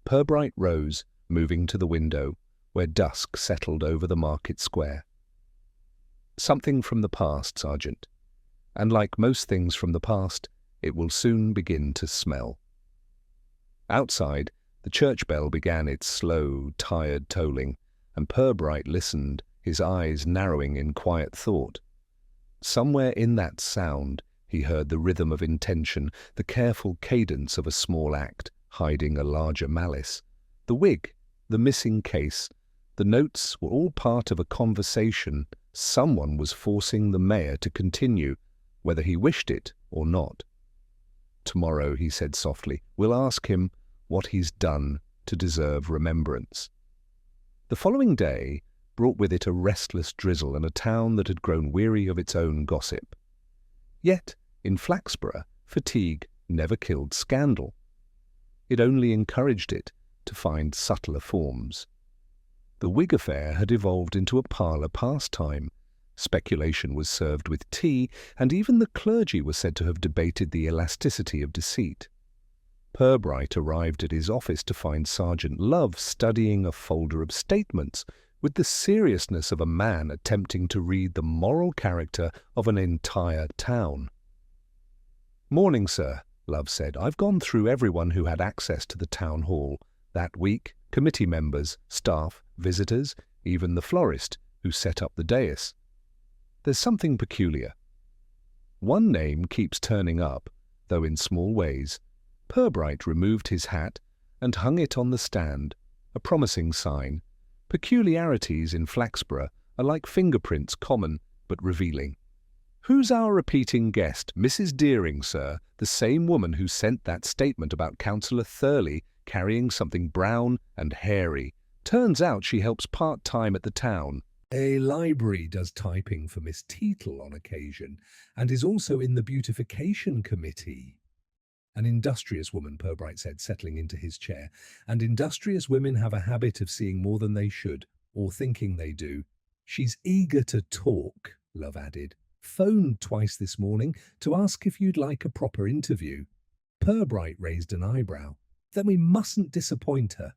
Purbright rose, moving to the window, where dusk settled over the market square. Something from the past, Sergeant. And like most things from the past, it will soon begin to smell. Outside, the church bell began its slow, tired tolling, and Purbright listened, his eyes narrowing in quiet thought. Somewhere in that sound he heard the rhythm of intention, the careful cadence of a small act, hiding a larger malice. The wig, the missing case, the notes were all part of a conversation someone was forcing the mayor to continue, whether he wished it or not. Tomorrow, he said softly, we'll ask him what he's done to deserve remembrance. The following day brought with it a restless drizzle and a town that had grown weary of its own gossip. Yet, in Flaxborough, fatigue never killed scandal. It only encouraged it to find subtler forms. The wig affair had evolved into a parlour pastime. Speculation was served with tea, and even the clergy were said to have debated the elasticity of deceit. Purbright arrived at his office to find Sergeant Love studying a folder of statements with the seriousness of a man attempting to read the moral character of an entire town. "Morning, sir," Love said. "I've gone through everyone who had access to the town hall that week, committee members, staff, visitors, even the florist who set up the dais. There's something peculiar. One name keeps turning up, though in small ways." Purbright removed his hat and hung it on the stand, a promising sign. Peculiarities in Flaxborough are like fingerprints, common but revealing. "Who's our repeating guest?" "Mrs. Deering, sir, the same woman who sent that statement about Councillor Thurley carrying something brown and hairy. Turns out she helps part-time at the town." A library does typing for Miss Teetle on occasion, and is also in the beautification committee. An industrious woman, Purbright said, settling into his chair. And industrious women have a habit of seeing more than they should, or thinking they do. "She's eager to talk," Love added. "Phoned twice this morning to ask if you'd like a proper interview." Purbright raised an eyebrow. "Then we mustn't disappoint her."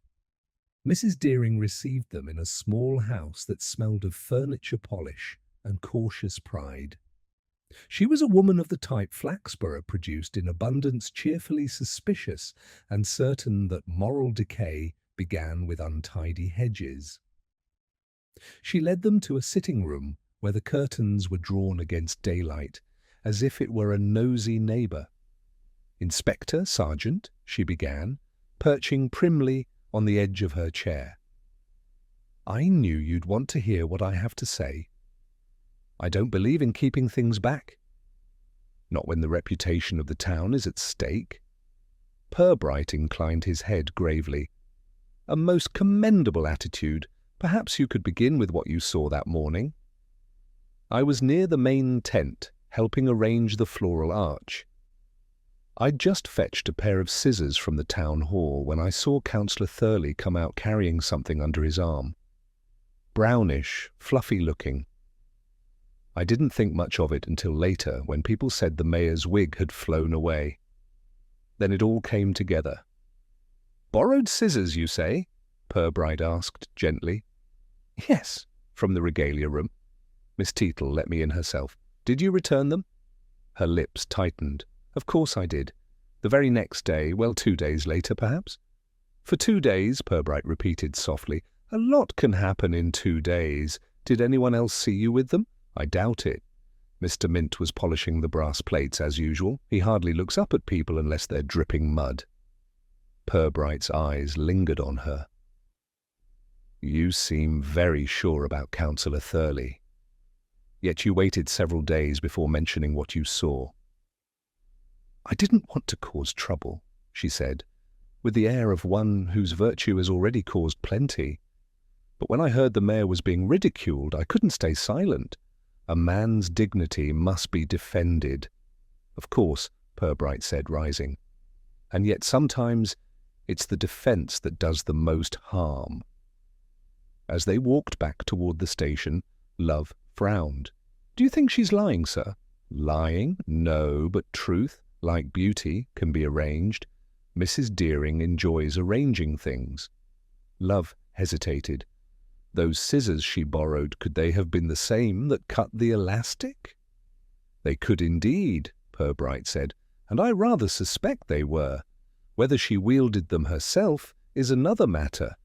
Mrs. Deering received them in a small house that smelled of furniture polish and cautious pride. She was a woman of the type Flaxborough produced in abundance, cheerfully suspicious and certain that moral decay began with untidy hedges. She led them to a sitting room where the curtains were drawn against daylight, as if it were a nosy neighbour. "Inspector, Sergeant," she began, perching primly on the edge of her chair. "I knew you'd want to hear what I have to say. I don't believe in keeping things back. Not when the reputation of the town is at stake." Purbright inclined his head gravely. "A most commendable attitude. Perhaps you could begin with what you saw that morning." "I was near the main tent, helping arrange the floral arch. I'd just fetched a pair of scissors from the town hall when I saw Councillor Thurley come out carrying something under his arm. Brownish, fluffy-looking. I didn't think much of it until later, when people said the mayor's wig had flown away. Then it all came together." "Borrowed scissors, you say?" Purbright asked gently. "Yes, from the regalia room. Miss Teetle let me in herself. Did you return them?" Her lips tightened. "Of course I did. The very next day, well, 2 days later, perhaps." "For 2 days," Purbright repeated softly. "A lot can happen in 2 days. Did anyone else see you with them?" "I doubt it. Mr. Mint was polishing the brass plates as usual. He hardly looks up at people unless they're dripping mud." Purbright's eyes lingered on her. "You seem very sure about Councillor Thurley. Yet you waited several days before mentioning what you saw." "I didn't want to cause trouble," she said, with the air of one whose virtue has already caused plenty. "But when I heard the mayor was being ridiculed, I couldn't stay silent. A man's dignity must be defended." "Of course," Purbright said, rising. "And yet sometimes it's the defence that does the most harm." As they walked back toward the station, Love frowned. "Do you think she's lying, sir?" "Lying? No, but truth, like beauty, can be arranged. Mrs. Deering enjoys arranging things." Love hesitated. "Those scissors she borrowed, could they have been the same that cut the elastic?" "They could indeed," Purbright said, "and I rather suspect they were. Whether she wielded them herself is another matter.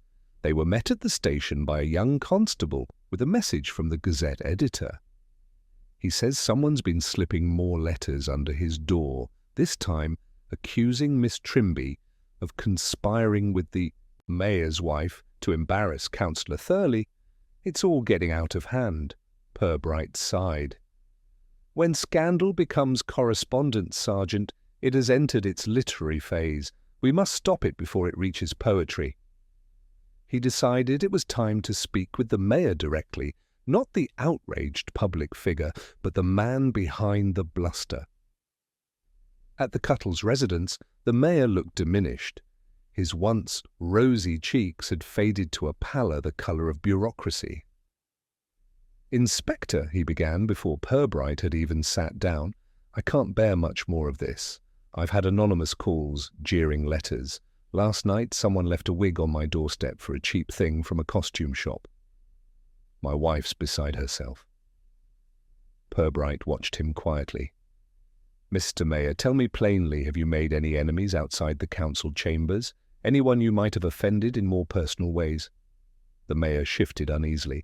They were met at the station by a young constable with a message from the Gazette editor. He says someone's been slipping more letters under his door, this time accusing Miss Trimby of conspiring with the mayor's wife to embarrass Councillor Thurley. It's all getting out of hand." Purbright sighed. "When scandal becomes correspondence, Sergeant, it has entered its literary phase. We must stop it before it reaches poetry." He decided it was time to speak with the mayor directly, not the outraged public figure, but the man behind the bluster. At the Cuttles' residence, the mayor looked diminished. His once rosy cheeks had faded to a pallor the colour of bureaucracy. "Inspector," he began before Purbright had even sat down, "I can't bear much more of this. I've had anonymous calls, jeering letters. Last night someone left a wig on my doorstep for a cheap thing from a costume shop. My wife's beside herself." Purbright watched him quietly. "Mr. Mayor, tell me plainly, have you made any enemies outside the council chambers? Anyone you might have offended in more personal ways?" The mayor shifted uneasily.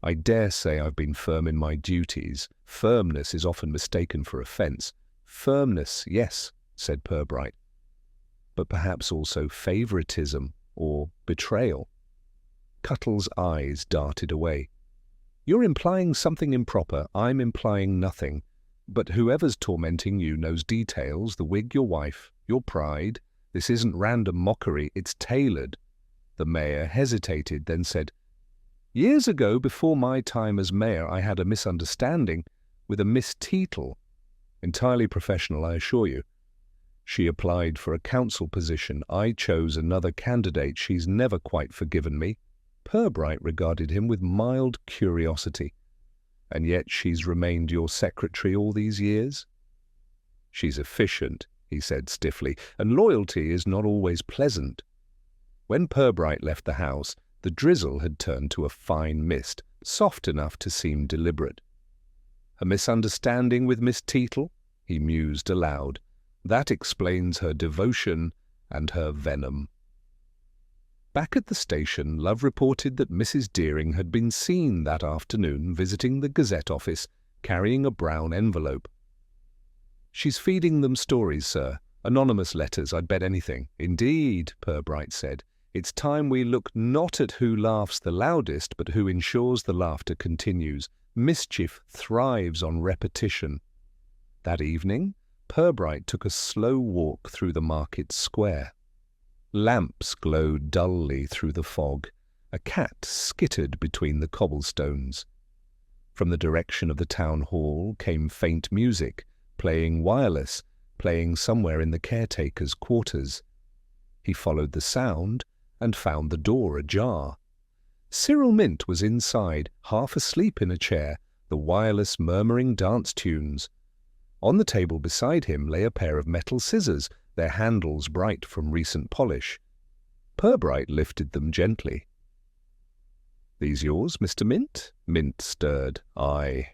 "I dare say I've been firm in my duties. Firmness is often mistaken for offence." "Firmness, yes," said Purbright. "But perhaps also favouritism or betrayal." Cuttle's eyes darted away. "You're implying something improper. I'm implying nothing. But whoever's tormenting you knows details, the wig, your wife, your pride. This isn't random mockery, it's tailored." The mayor hesitated, then said, "Years ago, before my time as mayor, I had a misunderstanding with a Miss Teetle. Entirely professional, I assure you. She applied for a council position. I chose another candidate. She's never quite forgiven me." Purbright regarded him with mild curiosity. "And yet she's remained your secretary all these years?" "She's efficient," he said stiffly, "and loyalty is not always pleasant." When Purbright left the house, the drizzle had turned to a fine mist, soft enough to seem deliberate. "A misunderstanding with Miss Teetle?" he mused aloud. "That explains her devotion and her venom." Back at the station, Love reported that Mrs. Deering had been seen that afternoon visiting the Gazette office, carrying a brown envelope. "She's feeding them stories, sir. Anonymous letters, I'd bet anything." "Indeed," Purbright said. "It's time we look not at who laughs the loudest, but who ensures the laughter continues. Mischief thrives on repetition." That evening, Purbright took a slow walk through the market square. Lamps glowed dully through the fog. A cat skittered between the cobblestones. From the direction of the town hall came faint music, playing wireless, playing somewhere in the caretaker's quarters. He followed the sound and found the door ajar. Cyril Mint was inside, half asleep in a chair, the wireless murmuring dance tunes. On the table beside him lay a pair of metal scissors, their handles bright from recent polish. Purbright lifted them gently. "These yours, Mr. Mint?" Mint stirred. "Aye.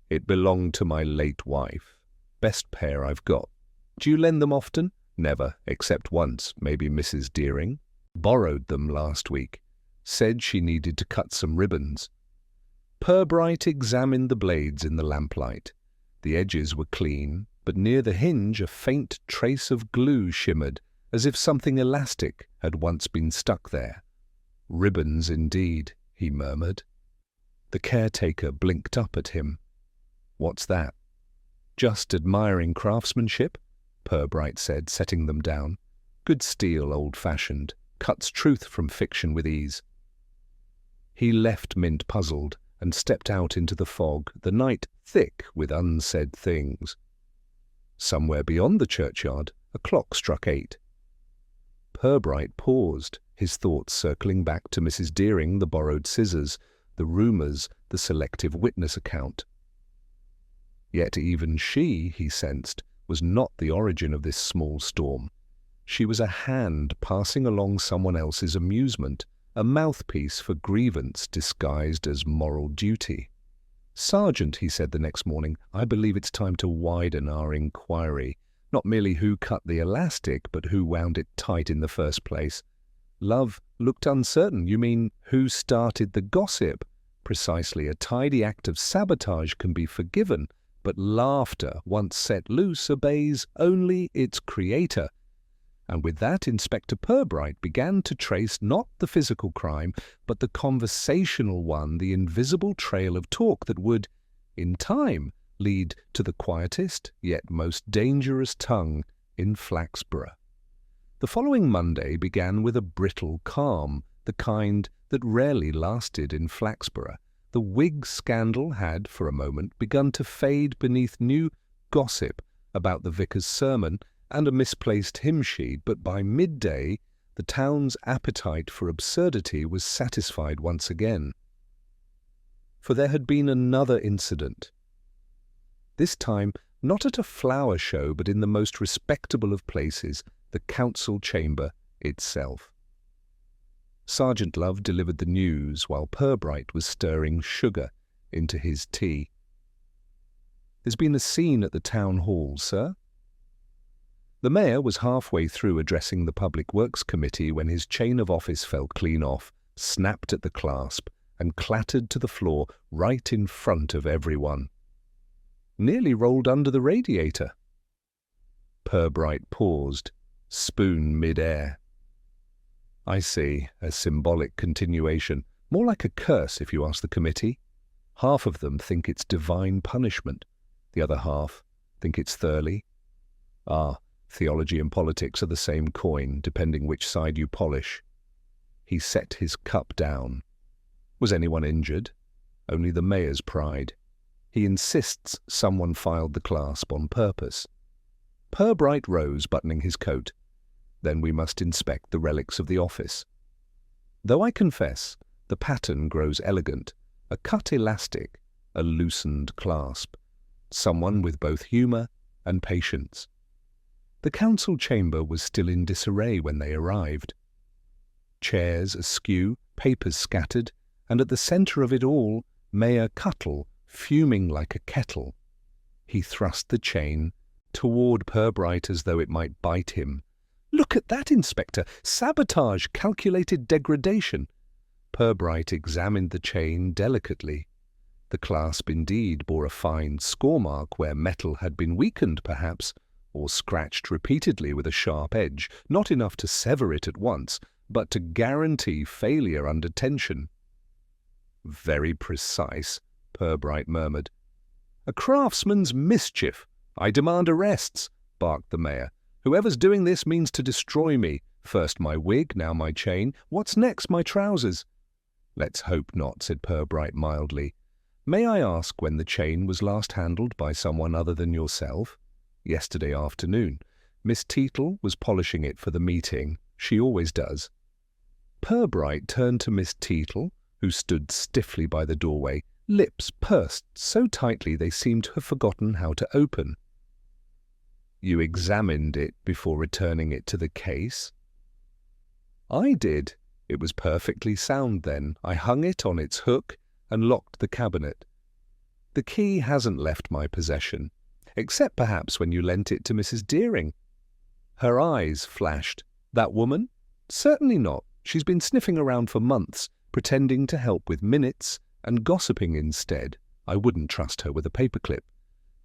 It belonged to my late wife. Best pair I've got." "Do you lend them often?" "Never, except once, maybe Mrs. Deering. Borrowed them last week. Said she needed to cut some ribbons." Purbright examined the blades in the lamplight. The edges were clean, but near the hinge a faint trace of glue shimmered, as if something elastic had once been stuck there. "Ribbons indeed," he murmured. The caretaker blinked up at him. "What's that?" "Just admiring craftsmanship," Purbright said, setting them down. "Good steel, old-fashioned. Cuts truth from fiction with ease." He left Mint puzzled and stepped out into the fog, the night thick with unsaid things. Somewhere beyond the churchyard, a clock struck 8. Purbright paused, his thoughts circling back to Mrs. Deering, the borrowed scissors, the rumours, the selective witness account. Yet even she, he sensed, was not the origin of this small storm. She was a hand passing along someone else's amusement, a mouthpiece for grievance disguised as moral duty. "Sergeant," he said the next morning, "I believe it's time to widen our inquiry. Not merely who cut the elastic, but who wound it tight in the first place." Love looked uncertain. "You mean, who started the gossip?" "Precisely. A tidy act of sabotage can be forgiven, but laughter, once set loose, obeys only its creator." And with that, Inspector Purbright began to trace not the physical crime, but the conversational one, the invisible trail of talk that would, in time, lead to the quietest yet most dangerous tongue in Flaxborough. The following Monday began with a brittle calm, the kind that rarely lasted in Flaxborough. The wig scandal had, for a moment, begun to fade beneath new gossip, about the vicar's sermon and a misplaced hymn sheet, but by midday the town's appetite for absurdity was satisfied once again. For there had been another incident. This time not at a flower show, but in the most respectable of places, the council chamber itself. Sergeant Love delivered the news while Purbright was stirring sugar into his tea. "There's been a scene at the town hall, sir." The mayor was halfway through addressing the Public Works Committee when his chain of office fell clean off, snapped at the clasp, and clattered to the floor right in front of everyone. Nearly rolled under the radiator. Purbright paused, spoon mid-air. "I see, a symbolic continuation, more like a curse if you ask the committee. Half of them think it's divine punishment, the other half think it's Thurley. Ah, theology and politics are the same coin, depending which side you polish." He set his cup down. Was anyone injured? Only the mayor's pride. He insists someone filed the clasp on purpose. Purbright rose, buttoning his coat. Then we must inspect the relics of the office. Though I confess, the pattern grows elegant, a cut elastic, a loosened clasp. Someone with both humour and patience. The council chamber was still in disarray when they arrived. Chairs askew, papers scattered, and at the centre of it all, Mayor Cuttle, fuming like a kettle. He thrust the chain toward Purbright as though it might bite him. "Look at that, Inspector! Sabotage! Calculated degradation!" Purbright examined the chain delicately. The clasp indeed bore a fine score mark where metal had been weakened, perhaps, or scratched repeatedly with a sharp edge, not enough to sever it at once, but to guarantee failure under tension. "Very precise," Purbright murmured. "A craftsman's mischief. I demand arrests," barked the mayor. "Whoever's doing this means to destroy me. First my wig, now my chain. What's next, my trousers?" "Let's hope not," said Purbright mildly. "May I ask when the chain was last handled by someone other than yourself?" "Yesterday afternoon. Miss Teetle was polishing it for the meeting. She always does." Purbright turned to Miss Teetle, who stood stiffly by the doorway, lips pursed so tightly they seemed to have forgotten how to open. "You examined it before returning it to the case?" "I did. It was perfectly sound then. I hung it on its hook and locked the cabinet. The key hasn't left my possession, except perhaps when you lent it to Mrs. Deering." Her eyes flashed. "That woman? Certainly not. She's been sniffing around for months, pretending to help with minutes and gossiping instead. I wouldn't trust her with a paperclip.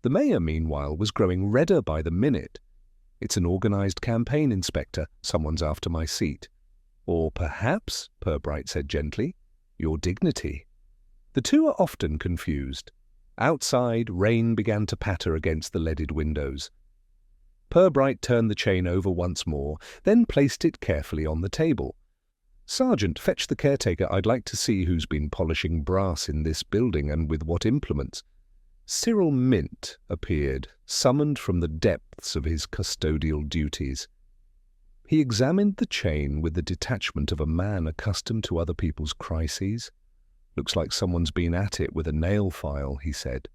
The mayor, meanwhile, was growing redder by the minute. It's an organised campaign, Inspector. Someone's after my seat. Or perhaps," Purbright said gently, "your dignity." The two are often confused. Outside, rain began to patter against the leaded windows. Purbright turned the chain over once more, then placed it carefully on the table. "Sergeant, fetch the caretaker. I'd like to see who's been polishing brass in this building and with what implements." Cyril Mint appeared, summoned from the depths of his custodial duties. He examined the chain with the detachment of a man accustomed to other people's crises. "Looks like someone's been at it with a nail file," he said.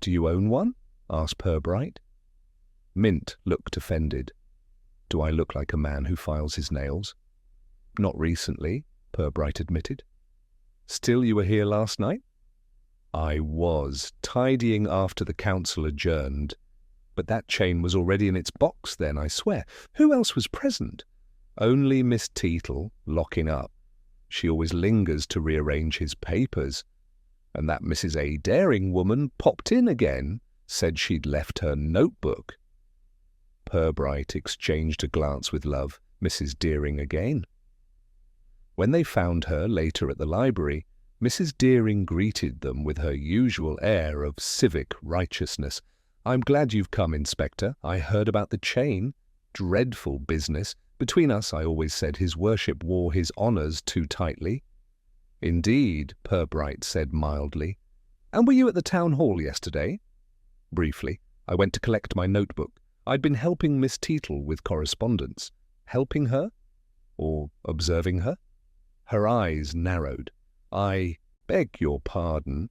"Do you own one?" asked Purbright. Mint looked offended. "Do I look like a man who files his nails?" "Not recently," Purbright admitted. "Still, you were here last night?" "I was, tidying after the council adjourned. But that chain was already in its box then, I swear. Who else was present?" "Only Miss Teetle, locking up. She always lingers to rearrange his papers. And that Mrs. A. Daring woman popped in again, said she'd left her notebook." Purbright exchanged a glance with Love. "Mrs. Deering again." When they found her later at the library, Mrs. Deering greeted them with her usual air of civic righteousness. "I'm glad you've come, Inspector. I heard about the chain. Dreadful business. Between us, I always said his worship wore his honours too tightly." "Indeed," Purbright said mildly. "And were you at the town hall yesterday?" "Briefly. I went to collect my notebook. I'd been helping Miss Teetle with correspondence. Helping her? Or observing her? Her eyes narrowed. I beg your pardon.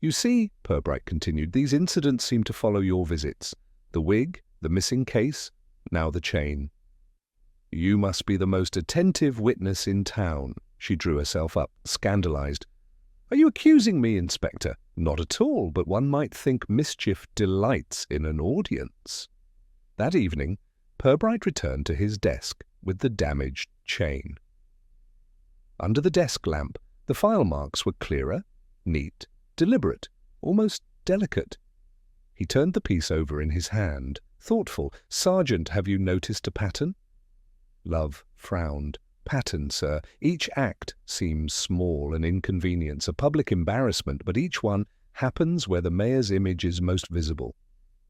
You see, Purbright continued, these incidents seem to follow your visits. The wig, the missing case, now the chain. You must be the most attentive witness in town. She drew herself up, scandalized. Are you accusing me, Inspector? Not at all, but one might think mischief delights in an audience. That evening, Purbright returned to his desk with the damaged chain. Under the desk lamp, the file marks were clearer, neat, deliberate, almost delicate. He turned the piece over in his hand, thoughtful. Sergeant, have you noticed a pattern? Love frowned. Pattern, sir. Each act seems small, an inconvenience, a public embarrassment, but each one happens where the mayor's image is most visible.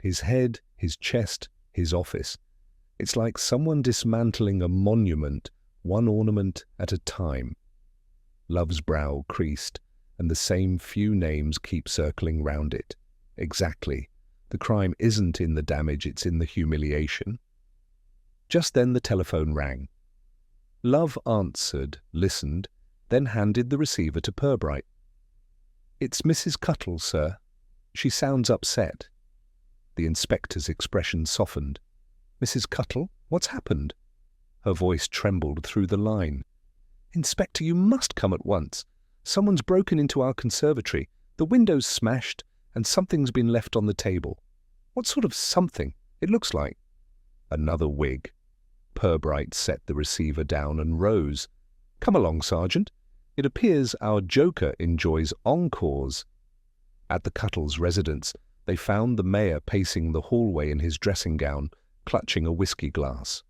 His head, his chest, his office. It's like someone dismantling a monument, one ornament at a time. Love's brow creased, and the same few names keep circling round it. Exactly. The crime isn't in the damage, it's in the humiliation. Just then the telephone rang. Love answered, listened, then handed the receiver to Purbright. It's Mrs. Cuttle, sir. She sounds upset. The inspector's expression softened. Mrs. Cuttle, what's happened? Her voice trembled through the line. Inspector, you must come at once. Someone's broken into our conservatory. The window's smashed, and something's been left on the table. What sort of something? It looks like. Another wig. Purbright set the receiver down and rose. Come along, Sergeant. It appears our joker enjoys encores. At the Cuttles' residence, they found the mayor pacing the hallway in his dressing gown, clutching a whiskey glass.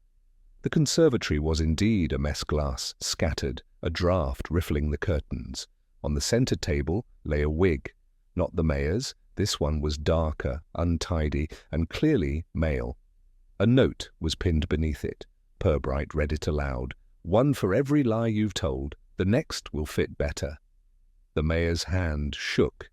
The conservatory was indeed a mess glass, scattered, a draught riffling the curtains. On the centre table lay a wig. Not the mayor's. This one was darker, untidy, and clearly male. A note was pinned beneath it. Purbright read it aloud. One for every lie you've told. The next will fit better. The mayor's hand shook.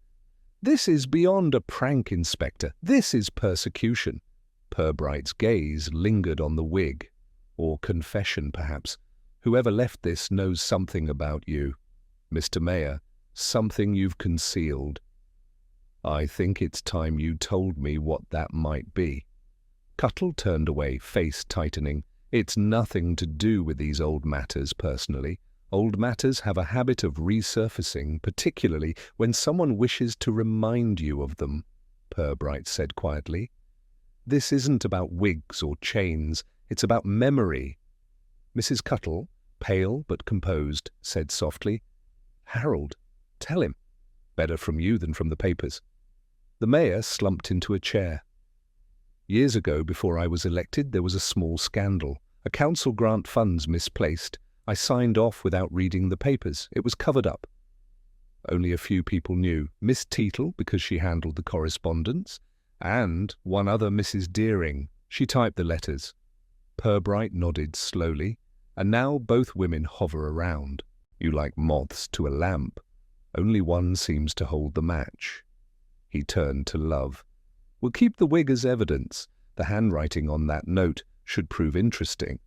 This is beyond a prank, Inspector. This is persecution. Purbright's gaze lingered on the wig. Or confession, perhaps. Whoever left this knows something about you. Mr. Mayor, something you've concealed. I think it's time you told me what that might be. Cuttle turned away, face tightening. It's nothing to do with these old matters personally. Old matters have a habit of resurfacing, particularly when someone wishes to remind you of them, Purbright said quietly. This isn't about wigs or chains. It's about memory. Mrs. Cuttle, pale but composed, said softly, Harold, tell him. Better from you than from the papers. The mayor slumped into a chair. Years ago, before I was elected, there was a small scandal. A council grant funds misplaced. I signed off without reading the papers. It was covered up. Only a few people knew. Miss Teetle, because she handled the correspondence, and one other Mrs. Deering. She typed the letters. Purbright nodded slowly, and now both women hover around. You like moths to a lamp. Only one seems to hold the match. He turned to Love. We'll keep the wig as evidence. The handwriting on that note should prove interesting.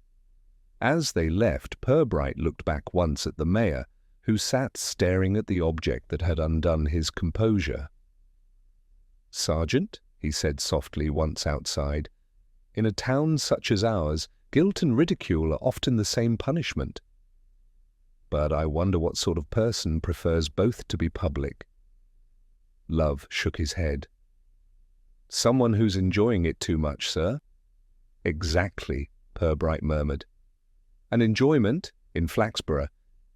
As they left, Purbright looked back once at the mayor, who sat staring at the object that had undone his composure. Sergeant, he said softly once outside, in a town such as ours, guilt and ridicule are often the same punishment. But I wonder what sort of person prefers both to be public. Love shook his head. Someone who's enjoying it too much, sir. Exactly, Purbright murmured. And enjoyment, in Flaxborough,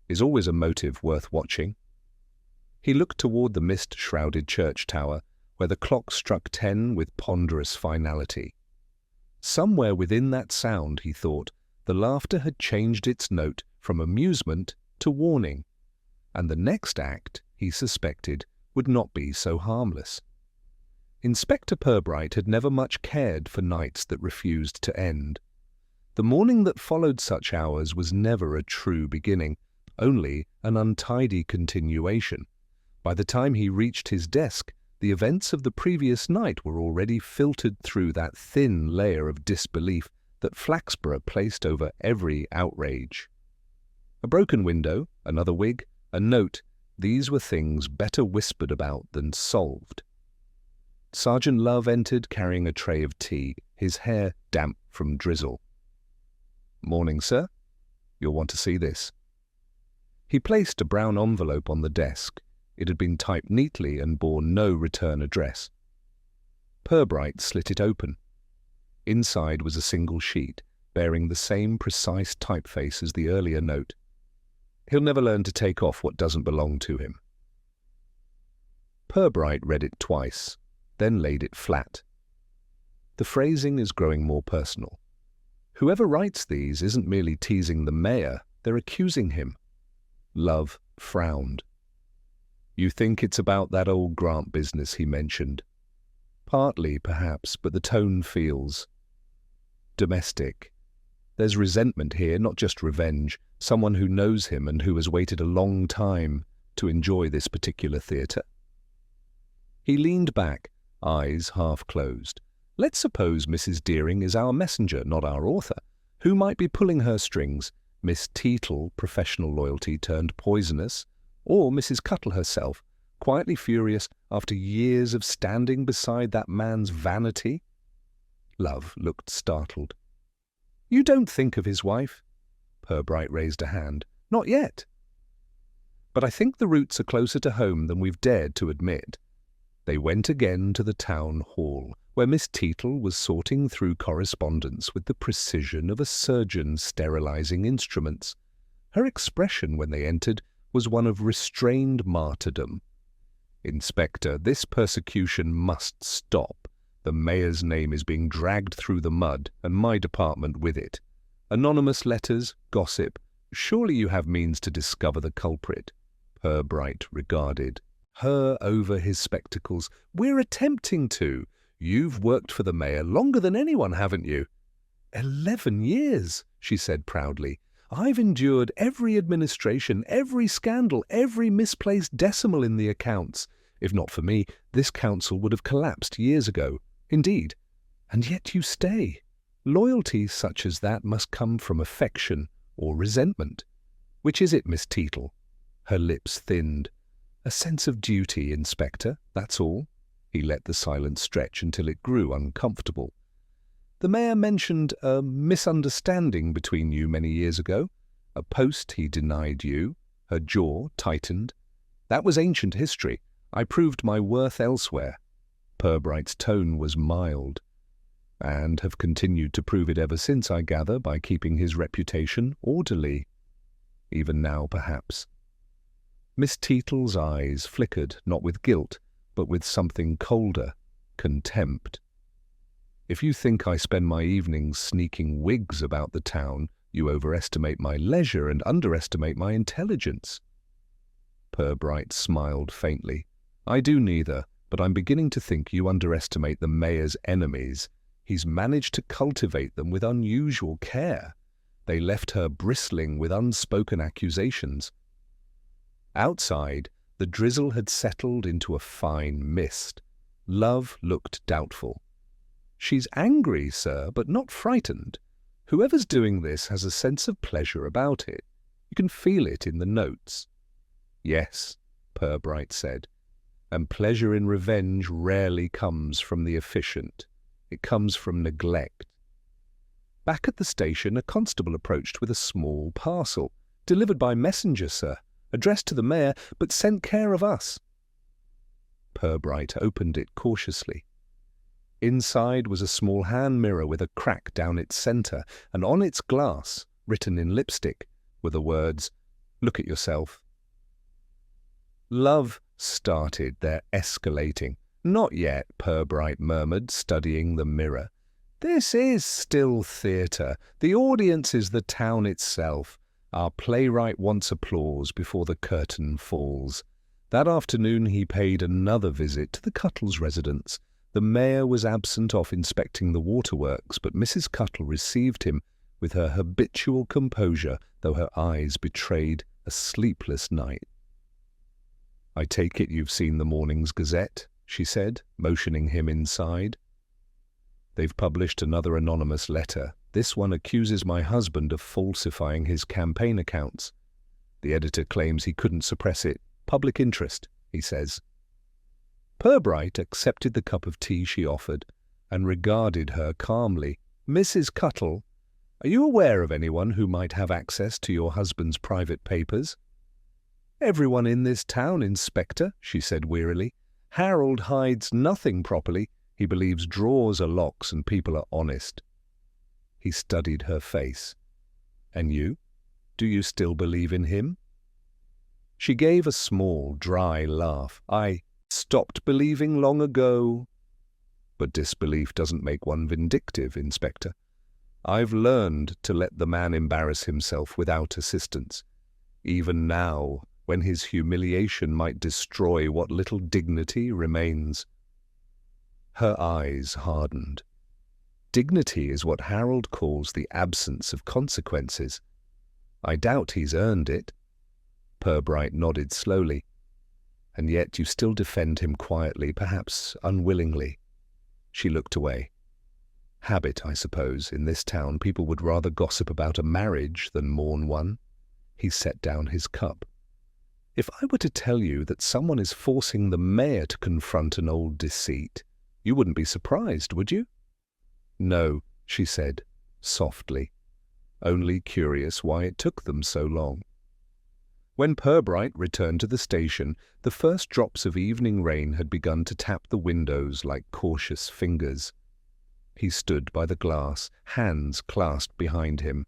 is always a motive worth watching. He looked toward the mist-shrouded church tower, where the clock struck 10 with ponderous finality. Somewhere within that sound, he thought, the laughter had changed its note from amusement to warning, and the next act, he suspected, would not be so harmless. Inspector Purbright had never much cared for nights that refused to end. The morning that followed such hours was never a true beginning, only an untidy continuation. By the time he reached his desk, The events of the previous night were already filtered through that thin layer of disbelief that Flaxborough placed over every outrage. A broken window, another wig, a note, these were things better whispered about than solved. Sergeant Love entered carrying a tray of tea, his hair damp from drizzle. "Morning, sir. You'll want to see this." He placed a brown envelope on the desk. It had been typed neatly and bore no return address. Purbright slit it open. Inside was a single sheet, bearing the same precise typeface as the earlier note. "He'll never learn to take off what doesn't belong to him." Purbright read it twice, then laid it flat. The phrasing is growing more personal. Whoever writes these isn't merely teasing the mayor, they're accusing him. Love frowned. "You think it's about that old grant business he mentioned?" "Partly, perhaps, but the tone feels domestic. There's resentment here, not just revenge. Someone who knows him and who has waited a long time to enjoy this particular theatre." He leaned back, eyes half closed. "Let's suppose Mrs. Deering is our messenger, not our author. Who might be pulling her strings? Miss Teetle, professional loyalty turned poisonous, or Mrs. Cuttle herself, quietly furious after years of standing beside that man's vanity?" Love looked startled. "You don't think of his wife?" Purbright raised a hand. "Not yet. But I think the roots are closer to home than we've dared to admit." They went again to the town hall, where Miss Teetle was sorting through correspondence with the precision of a surgeon sterilizing instruments. Her expression when they entered was one of restrained martyrdom. "Inspector, this persecution must stop. The mayor's name is being dragged through the mud, and my department with it. Anonymous letters, gossip. Surely you have means to discover the culprit." Purbright regarded her over his spectacles. "We're attempting to. You've worked for the mayor longer than anyone, haven't you?" 11 years, she said proudly. "I've endured every administration, every scandal, every misplaced decimal in the accounts. If not for me, this council would have collapsed years ago. Indeed. And yet you stay. Loyalty such as that must come from affection or resentment. Which is it, Miss Teetle?" Her lips thinned. "A sense of duty, Inspector, that's all." He let the silence stretch until it grew uncomfortable. "The mayor mentioned a misunderstanding between you many years ago. A post he denied you." Her jaw tightened. "That was ancient history. I proved my worth elsewhere." Purbright's tone was mild. "And have continued to prove it ever since, I gather, by keeping his reputation orderly. Even now, perhaps." Miss Teetle's eyes flickered, not with guilt, but with something colder, contempt. "If you think I spend my evenings sneaking wigs about the town, you overestimate my leisure and underestimate my intelligence." Purbright smiled faintly. "I do neither, but I'm beginning to think you underestimate the mayor's enemies. He's managed to cultivate them with unusual care. They left her bristling with unspoken accusations." Outside, the drizzle had settled into a fine mist. Love looked doubtful. "She's angry, sir, but not frightened. Whoever's doing this has a sense of pleasure about it. You can feel it in the notes." "Yes," Purbright said, "and pleasure in revenge rarely comes from the efficient. It comes from neglect." Back at the station, a constable approached with a small parcel. "Delivered by messenger, sir. Addressed to the mayor, but sent care of us." Purbright opened it cautiously. Inside was a small hand mirror with a crack down its centre, and on its glass, written in lipstick, were the words, "Look at yourself." Love started their escalating. "Not yet," Purbright murmured, studying the mirror. "This is still theatre. The audience is the town itself. Our playwright wants applause before the curtain falls." That afternoon he paid another visit to the Cuttles' residence. The mayor was absent off inspecting the waterworks, but Mrs. Cuttle received him with her habitual composure, though her eyes betrayed a sleepless night. "I take it you've seen the morning's Gazette?" she said, motioning him inside. They've published another anonymous letter. This one accuses my husband of falsifying his campaign accounts. The editor claims he couldn't suppress it. Public interest, he says. Purbright accepted the cup of tea she offered and regarded her calmly. Mrs. Cuttle, are you aware of anyone who might have access to your husband's private papers? Everyone in this town, Inspector, she said wearily. Harold hides nothing properly. He believes drawers are locks and people are honest. He studied her face. And you? Do you still believe in him? She gave a small, dry laugh. I stopped believing long ago. But disbelief doesn't make one vindictive, Inspector. I've learned to let the man embarrass himself without assistance. Even now, when his humiliation might destroy what little dignity remains. Her eyes hardened. Dignity is what Harold calls the absence of consequences. I doubt he's earned it. Purbright nodded slowly. And yet you still defend him quietly, perhaps unwillingly. She looked away. Habit, I suppose. In this town, people would rather gossip about a marriage than mourn one. He set down his cup. If I were to tell you that someone is forcing the mayor to confront an old deceit, you wouldn't be surprised, would you? No, she said, softly, only curious why it took them so long. When Purbright returned to the station, the first drops of evening rain had begun to tap the windows like cautious fingers. He stood by the glass, hands clasped behind him.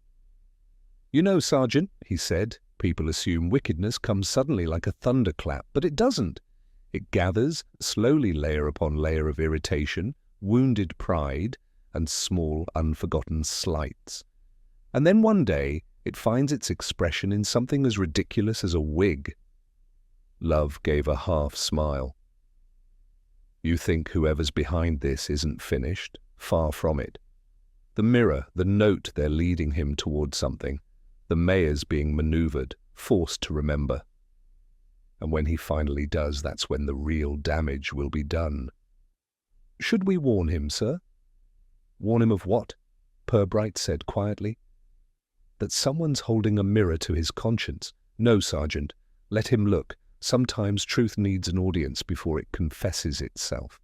You know, Sergeant, he said, people assume wickedness comes suddenly like a thunderclap, but it doesn't. It gathers, slowly layer upon layer of irritation, wounded pride, and small, unforgotten slights. And then one day, it finds its expression in something as ridiculous as a wig. Love gave a half-smile. You think whoever's behind this isn't finished? Far from it. The mirror, the note they're leading him toward something. The mayor's being maneuvered, forced to remember. And when he finally does, that's when the real damage will be done. Should we warn him, sir? Warn him of what? Purbright said quietly. That someone's holding a mirror to his conscience. No, Sergeant. Let him look. Sometimes truth needs an audience before it confesses itself.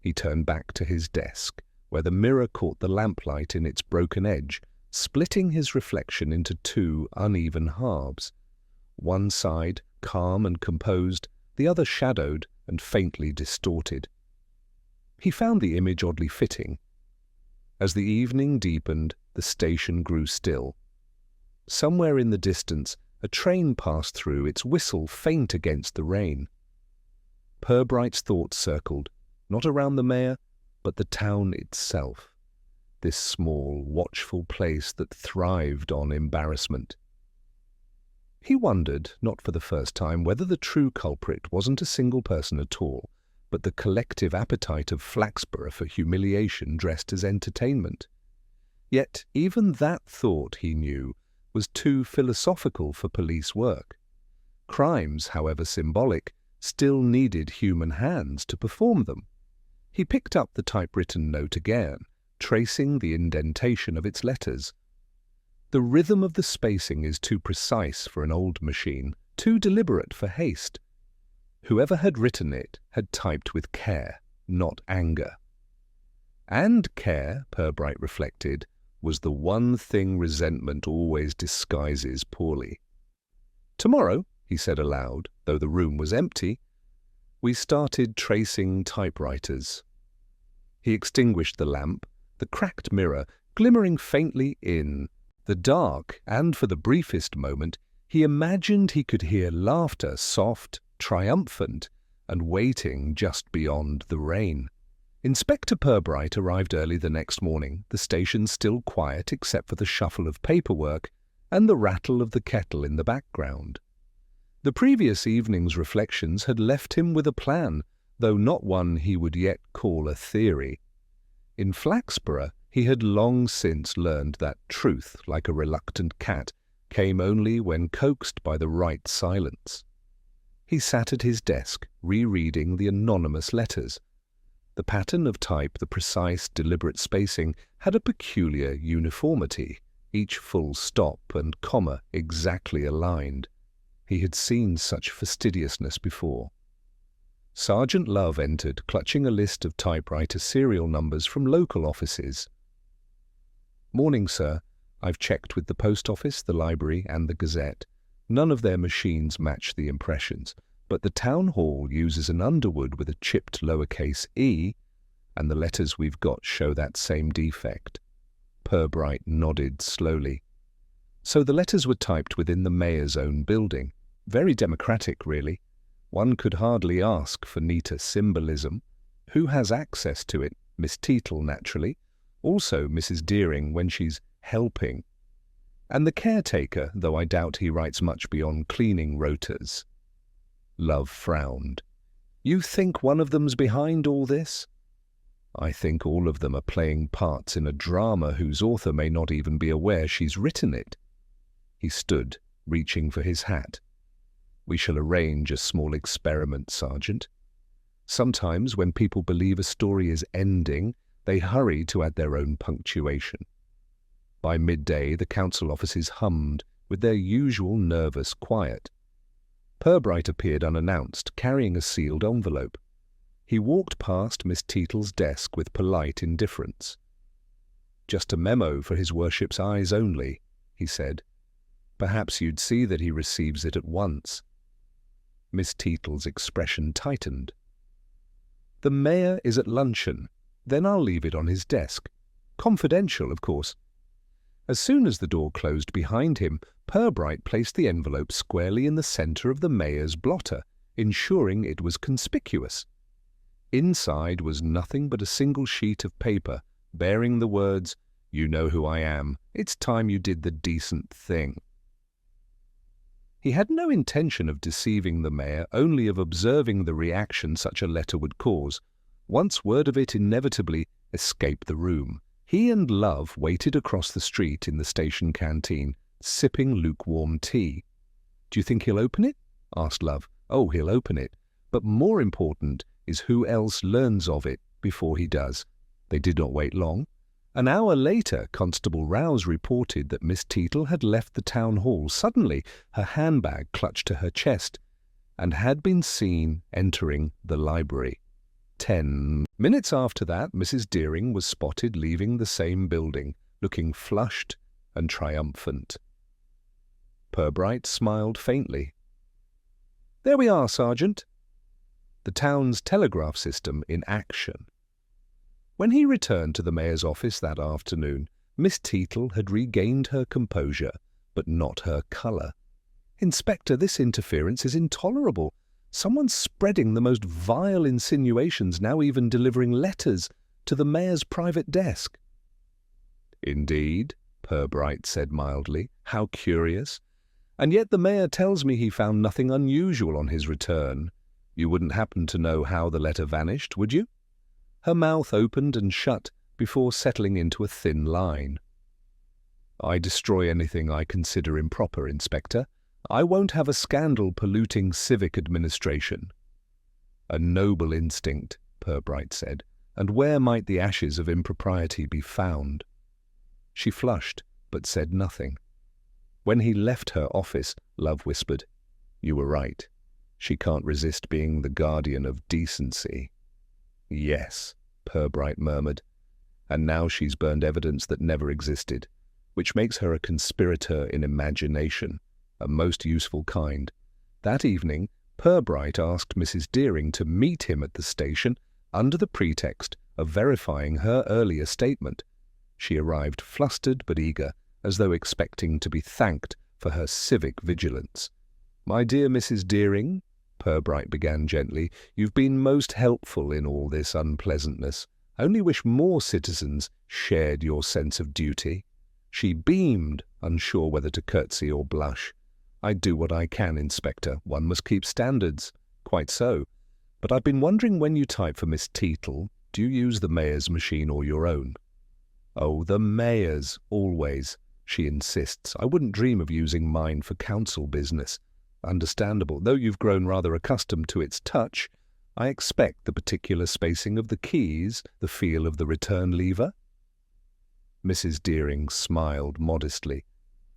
He turned back to his desk, where the mirror caught the lamplight in its broken edge, splitting his reflection into two uneven halves. One side, calm and composed, the other shadowed and faintly distorted. He found the image oddly fitting. As the evening deepened, the station grew still. Somewhere in the distance, a train passed through, its whistle faint against the rain. Purbright's thoughts circled, not around the mayor, but the town itself. This small, watchful place that thrived on embarrassment. He wondered, not for the first time, whether the true culprit wasn't a single person at all, but the collective appetite of Flaxborough for humiliation dressed as entertainment. Yet even that thought, he knew, was too philosophical for police work. Crimes, however symbolic, still needed human hands to perform them. He picked up the typewritten note again, tracing the indentation of its letters. The rhythm of the spacing is too precise for an old machine, too deliberate for haste. Whoever had written it had typed with care, not anger. And care, Purbright reflected, was the one thing resentment always disguises poorly. Tomorrow, he said aloud, though the room was empty, we started tracing typewriters. He extinguished the lamp, the cracked mirror glimmering faintly in the dark, and for the briefest moment he imagined he could hear laughter, soft, triumphant, and waiting just beyond the rain. Inspector Purbright arrived early the next morning, the station still quiet except for the shuffle of paperwork and the rattle of the kettle in the background. The previous evening's reflections had left him with a plan, though not one he would yet call a theory. In Flaxborough, he had long since learned that truth, like a reluctant cat, came only when coaxed by the right silence. He sat at his desk, rereading the anonymous letters. The pattern of type, the precise, deliberate spacing, had a peculiar uniformity, each full stop and comma exactly aligned. He had seen such fastidiousness before. Sergeant Love entered, clutching a list of typewriter serial numbers from local offices. "Morning, sir. I've checked with the post office, the library, and the Gazette. None of their machines match the impressions, but the town hall uses an Underwood with a chipped lowercase e, and the letters we've got show that same defect." Purbright nodded slowly. So the letters were typed within the mayor's own building. Very democratic, really. One could hardly ask for neater symbolism. Who has access to it? Miss Teetle, naturally. Also Mrs. Deering when she's helping. And the caretaker, though I doubt he writes much beyond cleaning rotas. Love frowned. "You think one of them's behind all this?" "I think all of them are playing parts in a drama whose author may not even be aware she's written it." He stood, reaching for his hat. "We shall arrange a small experiment, Sergeant. Sometimes when people believe a story is ending, they hurry to add their own punctuation." By midday, the council offices hummed with their usual nervous quiet. Purbright appeared unannounced, carrying a sealed envelope. He walked past Miss Teetle's desk with polite indifference. "Just a memo for his worship's eyes only," he said. "Perhaps you'd see that he receives it at once." Miss Teetle's expression tightened. "The mayor is at luncheon. Then I'll leave it on his desk. Confidential, of course." As soon as the door closed behind him, Purbright placed the envelope squarely in the centre of the mayor's blotter, ensuring it was conspicuous. Inside was nothing but a single sheet of paper, bearing the words, "You know who I am. It's time you did the decent thing." He had no intention of deceiving the mayor, only of observing the reaction such a letter would cause. Once word of it inevitably escaped the room. He and Love waited across the street in the station canteen, sipping lukewarm tea. "Do you think he'll open it?" asked Love. "Oh, he'll open it. But more important is who else learns of it before he does." They did not wait long. An hour later, Constable Rouse reported that Miss Teetle had left the town hall suddenly, her handbag clutched to her chest, and had been seen entering the library. 10 minutes after that, Mrs. Deering was spotted leaving the same building, looking flushed and triumphant. Purbright smiled faintly. "There we are, Sergeant." The town's telegraph system in action. When he returned to the mayor's office that afternoon, Miss Teetle had regained her composure, but not her colour. "Inspector, this interference is intolerable. Someone's spreading the most vile insinuations, now even delivering letters to the mayor's private desk." "Indeed," Purbright said mildly. "How curious. And yet the mayor tells me he found nothing unusual on his return. You wouldn't happen to know how the letter vanished, would you?" Her mouth opened and shut before settling into a thin line. "I destroy anything I consider improper, Inspector. I won't have a scandal polluting civic administration." "A noble instinct," Purbright said. "And where might the ashes of impropriety be found?" She flushed, but said nothing. When he left her office, Love whispered, "You were right. She can't resist being the guardian of decency." "Yes," Purbright murmured. "And now she's burned evidence that never existed, which makes her a conspirator in imagination. A most useful kind." That evening, Purbright asked Mrs. Deering to meet him at the station under the pretext of verifying her earlier statement. She arrived flustered but eager, as though expecting to be thanked for her civic vigilance. "My dear Mrs. Deering," Purbright began gently, "you've been most helpful in all this unpleasantness. I only wish more citizens shared your sense of duty." She beamed, unsure whether to curtsy or blush. "I do what I can, Inspector. One must keep standards." "Quite so. But I've been wondering, when you type for Miss Teetle, do you use the mayor's machine or your own?" "Oh, the mayor's, always. She insists. I wouldn't dream of using mine for council business." understandable. Though you've grown rather accustomed to its touch, I expect the particular spacing of the keys, the feel of the return lever." Mrs. Deering smiled modestly.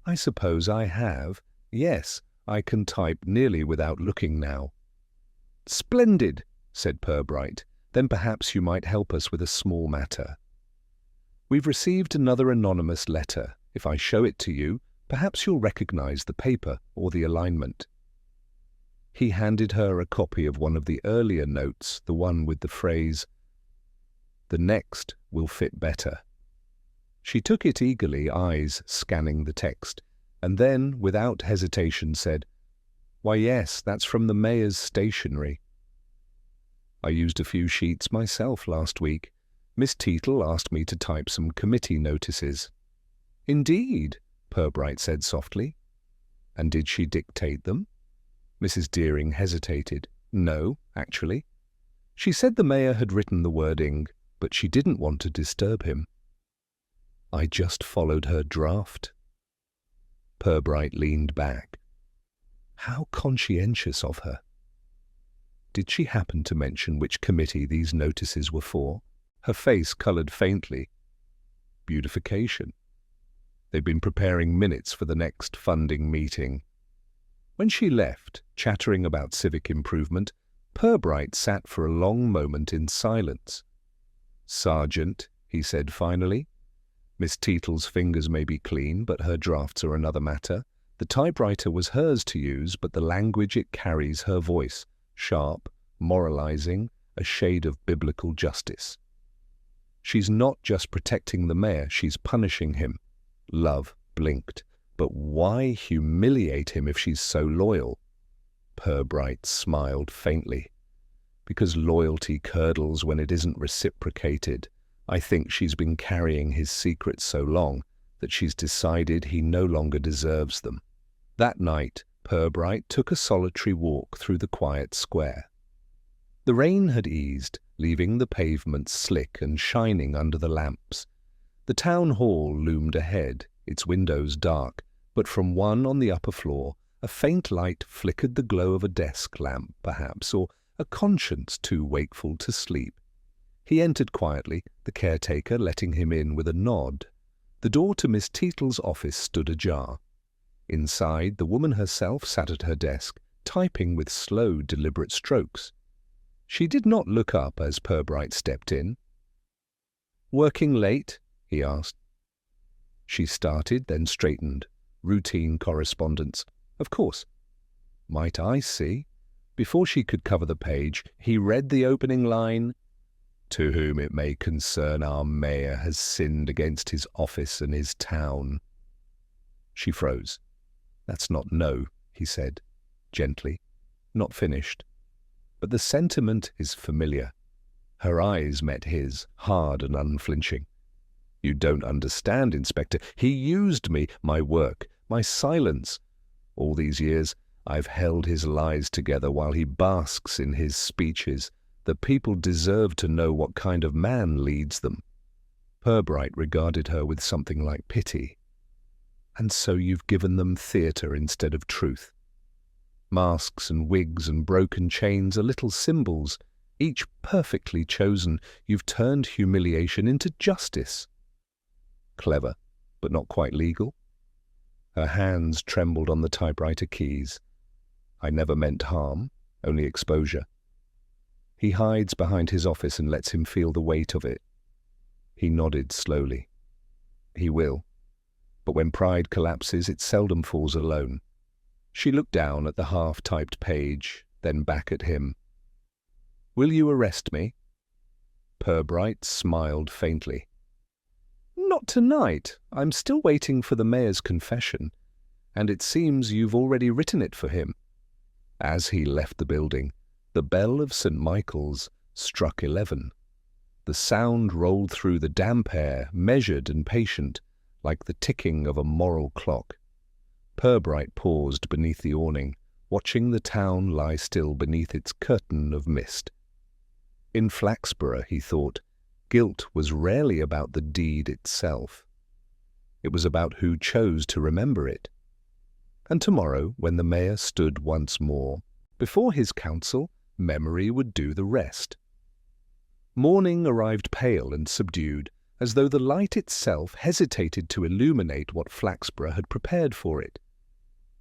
"I suppose I have. Yes, I can type nearly without looking now." "Splendid," said Purbright. "Then perhaps you might help us with a small matter. We've received another anonymous letter. If I show it to you, perhaps you'll recognize the paper or the alignment." He handed her a copy of one of the earlier notes, the one with the phrase, "The next will fit better." She took it eagerly, eyes scanning the text, and then, without hesitation, said, "Why, yes, that's from the mayor's stationery. I used a few sheets myself last week. Miss Teetle asked me to type some committee notices." "Indeed," Purbright said softly. "And did she dictate them?" Mrs. Deering hesitated. "No, actually. She said the mayor had written the wording, but she didn't want to disturb him." "I just followed her draft." Purbright leaned back. How conscientious of her. Did she happen to mention which committee these notices were for? Her face coloured faintly. Beautification. They'd been preparing minutes for the next funding meeting. When she left, chattering about civic improvement, Purbright sat for a long moment in silence. "Sergeant," he said finally. "Miss Teetle's fingers may be clean, but her drafts are another matter. The typewriter was hers to use, but the language it carries, her voice, sharp, moralizing, a shade of biblical justice. She's not just protecting the mayor, she's punishing him." Love blinked. "But why humiliate him if she's so loyal?" Purbright smiled faintly. "Because loyalty curdles when it isn't reciprocated. I think she's been carrying his secrets so long that she's decided he no longer deserves them." That night, Purbright took a solitary walk through the quiet square. The rain had eased, leaving the pavements slick and shining under the lamps. The town hall loomed ahead, its windows dark, but from one on the upper floor a faint light flickered the glow of a desk lamp, perhaps, or a conscience too wakeful to sleep. He entered quietly, the caretaker letting him in with a nod. The door to Miss Teetle's office stood ajar. Inside, the woman herself sat at her desk, typing with slow, deliberate strokes. She did not look up as Purbright stepped in. "Working late?" he asked. She started, then straightened. Routine correspondence. "Of course." "Might I see?" Before she could cover the page, he read the opening line, "To whom it may concern, our mayor has sinned against his office and his town." She froze. "That's not no," he said, gently. "Not finished. But the sentiment is familiar." Her eyes met his, hard and unflinching. "You don't understand, Inspector. He used me, my work, my silence. All these years, I've held his lies together while he basks in his speeches. The people deserve to know what kind of man leads them." Purbright regarded her with something like pity. "And so you've given them theatre instead of truth. Masks and wigs and broken chains are little symbols, each perfectly chosen. You've turned humiliation into justice." Clever, but not quite legal. Her hands trembled on the typewriter keys. "I never meant harm, only exposure. He hides behind his office and lets him feel the weight of it." He nodded slowly. "He will. But when pride collapses, it seldom falls alone." She looked down at the half-typed page, then back at him. "Will you arrest me?" Purbright smiled faintly. "Not tonight. I'm still waiting for the mayor's confession, and it seems you've already written it for him." As he left the building, the bell of St. Michael's struck 11. The sound rolled through the damp air, measured and patient, like the ticking of a moral clock. Purbright paused beneath the awning, watching the town lie still beneath its curtain of mist. In Flaxborough, he thought, guilt was rarely about the deed itself. It was about who chose to remember it. and tomorrow, when the mayor stood once more before his council, memory would do the rest. Morning arrived pale and subdued, as though the light itself hesitated to illuminate what Flaxborough had prepared for it.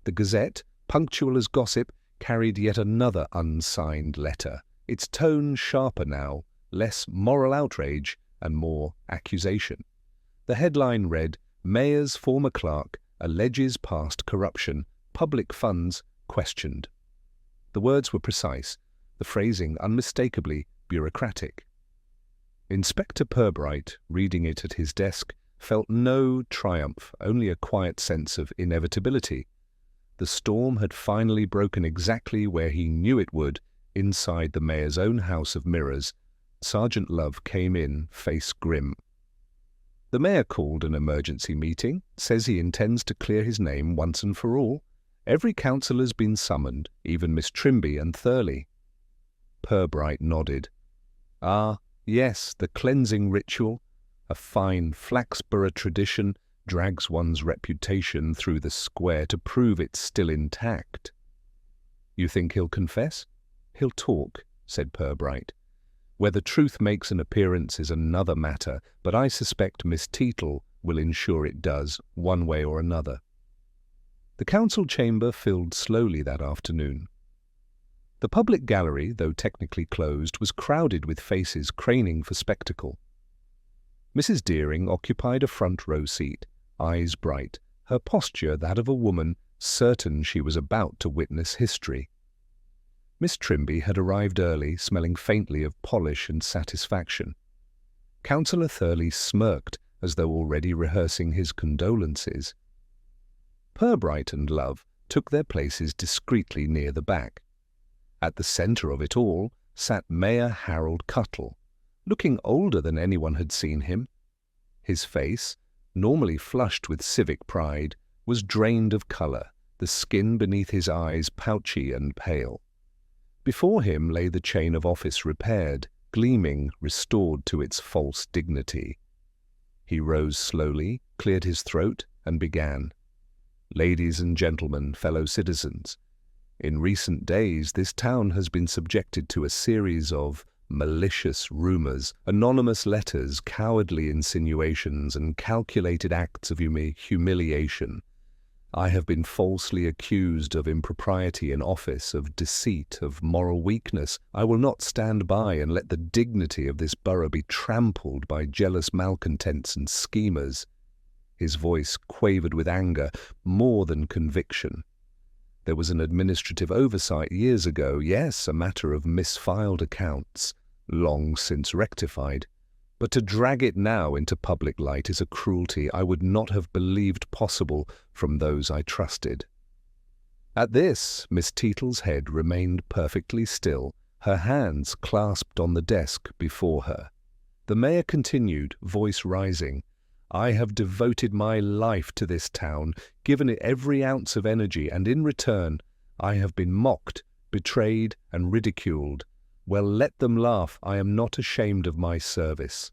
The Gazette, punctual as gossip, carried yet another unsigned letter, its tone sharper now, less moral outrage and more accusation. The headline read, "Mayor's former clerk alleges past corruption, public funds questioned." The words were precise, the phrasing unmistakably bureaucratic. Inspector Purbright, reading it at his desk, felt no triumph, only a quiet sense of inevitability. The storm had finally broken exactly where he knew it would, inside the mayor's own house of mirrors. Sergeant Love came in, face grim. "The mayor called an emergency meeting, says he intends to clear his name once and for all. Every councillor's been summoned, even Miss Trimby and Thurley." Purbright nodded. "Ah, yes, the cleansing ritual. A fine Flaxborough tradition drags one's reputation through the square to prove it's still intact." "You think he'll confess?" "He'll talk," said Purbright. "Whether truth makes an appearance is another matter, but I suspect Miss Teetle will ensure it does, one way or another." The council chamber filled slowly that afternoon. The public gallery, though technically closed, was crowded with faces craning for spectacle. Mrs. Deering occupied a front row seat, eyes bright, her posture that of a woman certain she was about to witness history. Miss Trimby had arrived early, smelling faintly of polish and satisfaction. Councillor Thurley smirked as though already rehearsing his condolences. Purbright and Love took their places discreetly near the back. At the centre of it all sat Mayor Harold Cuttle, looking older than anyone had seen him. His face, normally flushed with civic pride, was drained of colour, the skin beneath his eyes pouchy and pale. Before him lay the chain of office repaired, gleaming, restored to its false dignity. He rose slowly, cleared his throat, and began. "Ladies and gentlemen, fellow citizens, in recent days this town has been subjected to a series of malicious rumours, anonymous letters, cowardly insinuations, and calculated acts of humiliation. I have been falsely accused of impropriety in office, of deceit, of moral weakness. I will not stand by and let the dignity of this borough be trampled by jealous malcontents and schemers." His voice quavered with anger, more than conviction. There was an administrative oversight years ago, yes, a matter of misfiled accounts, long since rectified. But to drag it now into public light is a cruelty I would not have believed possible from those I trusted. At this, Miss Teetle's head remained perfectly still, her hands clasped on the desk before her. The mayor continued, voice rising, "I have devoted my life to this town, given it every ounce of energy, and in return I have been mocked, betrayed, and ridiculed. Well, let them laugh, I am not ashamed of my service."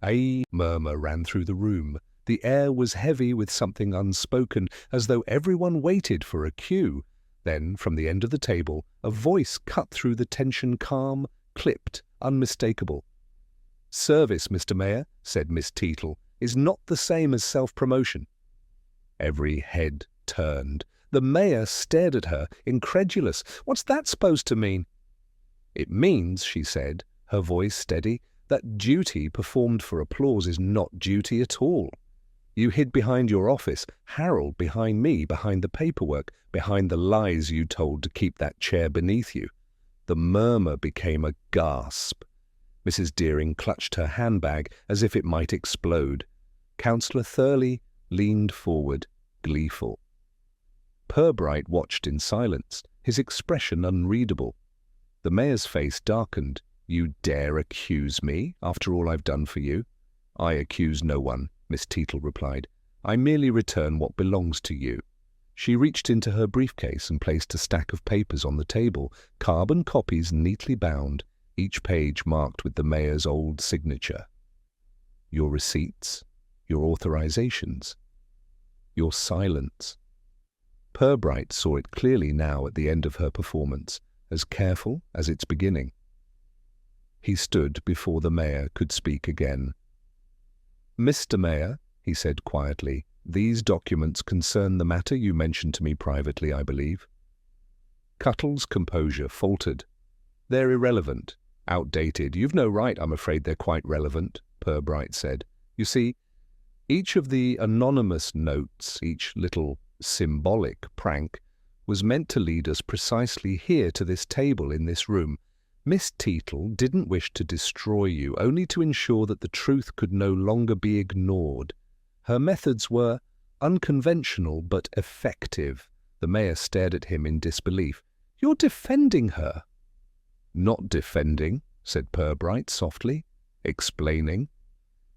A murmur ran through the room. The air was heavy with something unspoken, as though everyone waited for a cue. Then, from the end of the table, a voice cut through the tension, calm, clipped, unmistakable. "Service, Mr. Mayor," said Miss Teetle, "is not the same as self-promotion." Every head turned. The mayor stared at her, incredulous. "What's that supposed to mean?" "It means," she said, her voice steady, "that duty performed for applause is not duty at all. You hid behind your office, Harold behind me, behind the paperwork, behind the lies you told to keep that chair beneath you." The murmur became a gasp. Mrs. Deering clutched her handbag as if it might explode. Councillor Thurley leaned forward, gleeful. Purbright watched in silence, his expression unreadable. The mayor's face darkened. "You dare accuse me, after all I've done for you?" "I accuse no one," Miss Teetle replied. "I merely return what belongs to you." She reached into her briefcase and placed a stack of papers on the table, carbon copies neatly bound, each page marked with the mayor's old signature. "Your receipts, your authorizations, your silence." Purbright saw it clearly now at the end of her performance, as careful as its beginning. He stood before the mayor could speak again. "Mr. Mayor," he said quietly, "these documents concern the matter you mentioned to me privately, I believe." Cuttle's composure faltered. "They're irrelevant, outdated. You've no right, I'm afraid they're quite relevant," Purbright said. "You see, each of the anonymous notes, each little symbolic prank, was meant to lead us precisely here to this table in this room. Miss Teetle didn't wish to destroy you, only to ensure that the truth could no longer be ignored. Her methods were unconventional but effective." The mayor stared at him in disbelief. "You're defending her." "Not defending," said Purbright softly. "Explaining.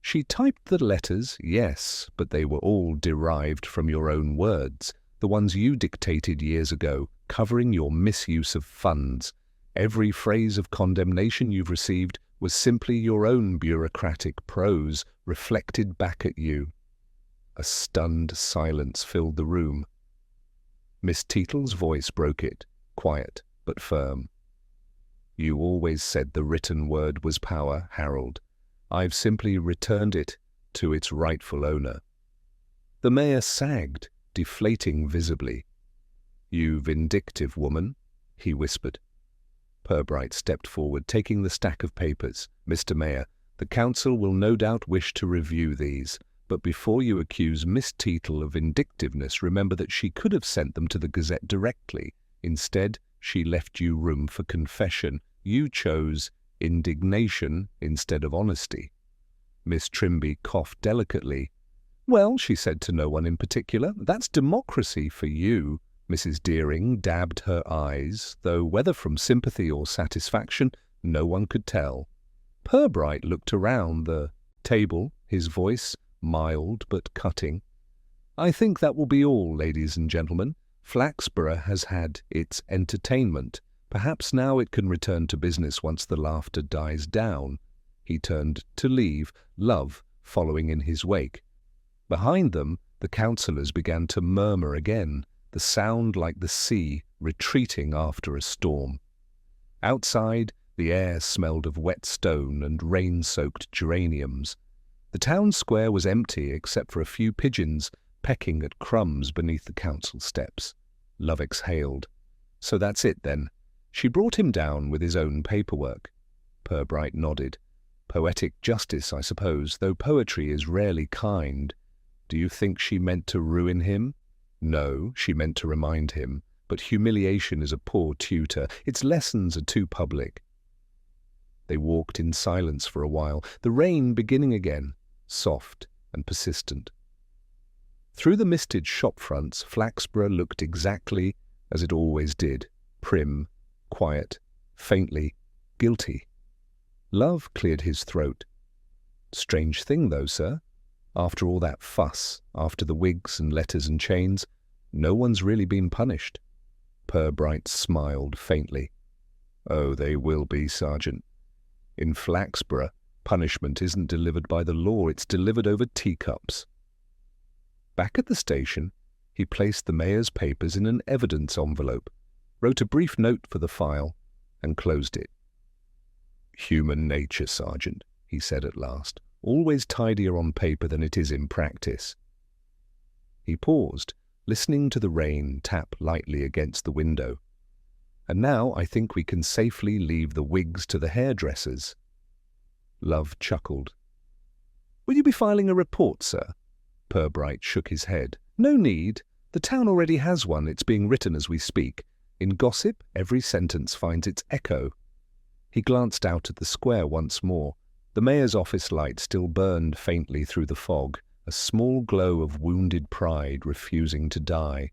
She typed the letters, yes, but they were all derived from your own words, the ones you dictated years ago, covering your misuse of funds. Every phrase of condemnation you've received was simply your own bureaucratic prose reflected back at you." A stunned silence filled the room. Miss Teetle's voice broke it, quiet but firm. "You always said the written word was power, Harold. I've simply returned it to its rightful owner." The mayor sagged, deflating visibly. "You vindictive woman," he whispered. Purbright stepped forward, taking the stack of papers. "Mr. Mayor, the council will no doubt wish to review these, but before you accuse Miss Teetle of vindictiveness, remember that she could have sent them to the Gazette directly. Instead, she left you room for confession. You chose indignation instead of honesty." Miss Trimby coughed delicately. "Well," she said to no one in particular, "that's democracy for you." Mrs. Deering dabbed her eyes, though whether from sympathy or satisfaction, no one could tell. Purbright looked around the table, his voice mild but cutting. "I think that will be all, ladies and gentlemen. Flaxborough has had its entertainment. Perhaps now it can return to business once the laughter dies down." He turned to leave, Love following in his wake. Behind them, the councillors began to murmur again, the sound like the sea retreating after a storm. Outside, the air smelled of wet stone and rain-soaked geraniums. The town square was empty except for a few pigeons pecking at crumbs beneath the council steps. Love exhaled. "So that's it, then. She brought him down with his own paperwork." Purbright nodded. "Poetic justice, I suppose, though poetry is rarely kind. Do you think she meant to ruin him?" "No, she meant to remind him. But humiliation is a poor tutor. Its lessons are too public." They walked in silence for a while, the rain beginning again, soft and persistent. Through the misted shop fronts, Flaxborough looked exactly as it always did, prim, quiet, faintly guilty. Love cleared his throat. "Strange thing, though, sir. After all that fuss, after the wigs and letters and chains, no one's really been punished." Purbright smiled faintly. "Oh, they will be, Sergeant. In Flaxborough, punishment isn't delivered by the law, it's delivered over teacups." Back at the station, he placed the mayor's papers in an evidence envelope, wrote a brief note for the file, and closed it. "Human nature, Sergeant," he said at last. "Always tidier on paper than it is in practice." He paused, listening to the rain tap lightly against the window. "And now I think we can safely leave the wigs to the hairdressers." Love chuckled. "Will you be filing a report, sir?" Purbright shook his head. "No need. The town already has one. It's being written as we speak. In gossip, every sentence finds its echo." He glanced out at the square once more. The mayor's office light still burned faintly through the fog, a small glow of wounded pride refusing to die.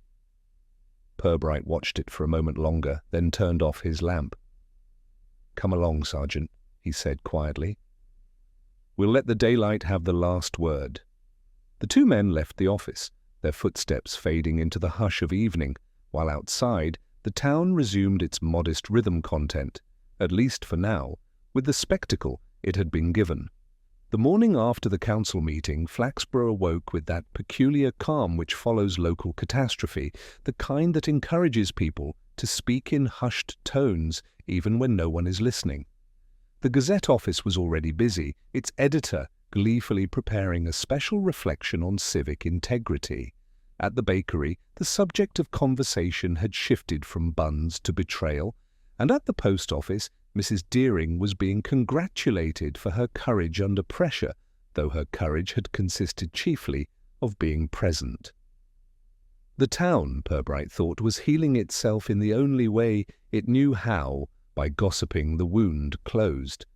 Purbright watched it for a moment longer, then turned off his lamp. "Come along, Sergeant," he said quietly. "We'll let the daylight have the last word." The two men left the office, their footsteps fading into the hush of evening, while outside, the town resumed its modest rhythm content, at least for now, with the spectacle it had been given. The morning after the council meeting, Flaxborough awoke with that peculiar calm which follows local catastrophe, the kind that encourages people to speak in hushed tones even when no one is listening. The Gazette office was already busy, its editor gleefully preparing a special reflection on civic integrity. At the bakery, the subject of conversation had shifted from buns to betrayal, and at the post office, Mrs. Deering was being congratulated for her courage under pressure, though her courage had consisted chiefly of being present. The town, Purbright thought, was healing itself in the only way it knew how, by gossiping the wound closed.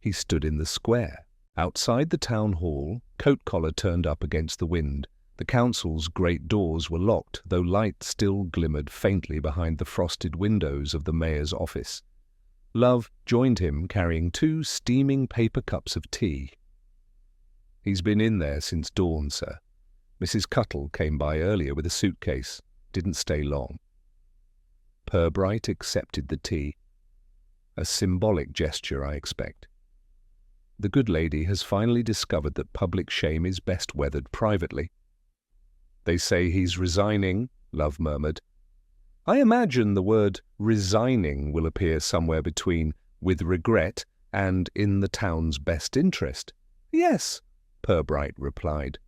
He stood in the square. Outside the town hall, coat collar turned up against the wind. The council's great doors were locked, though light still glimmered faintly behind the frosted windows of the mayor's office. Love joined him, carrying 2 steaming paper cups of tea. "He's been in there since dawn, sir. Mrs. Cuttle came by earlier with a suitcase. Didn't stay long." Purbright accepted the tea. A symbolic gesture, I expect. The good lady has finally discovered that public shame is best weathered privately. "They say he's resigning," Love murmured. "I imagine the word resigning will appear somewhere between 'with regret' and 'in the town's best interest.'" "Yes," Purbright replied.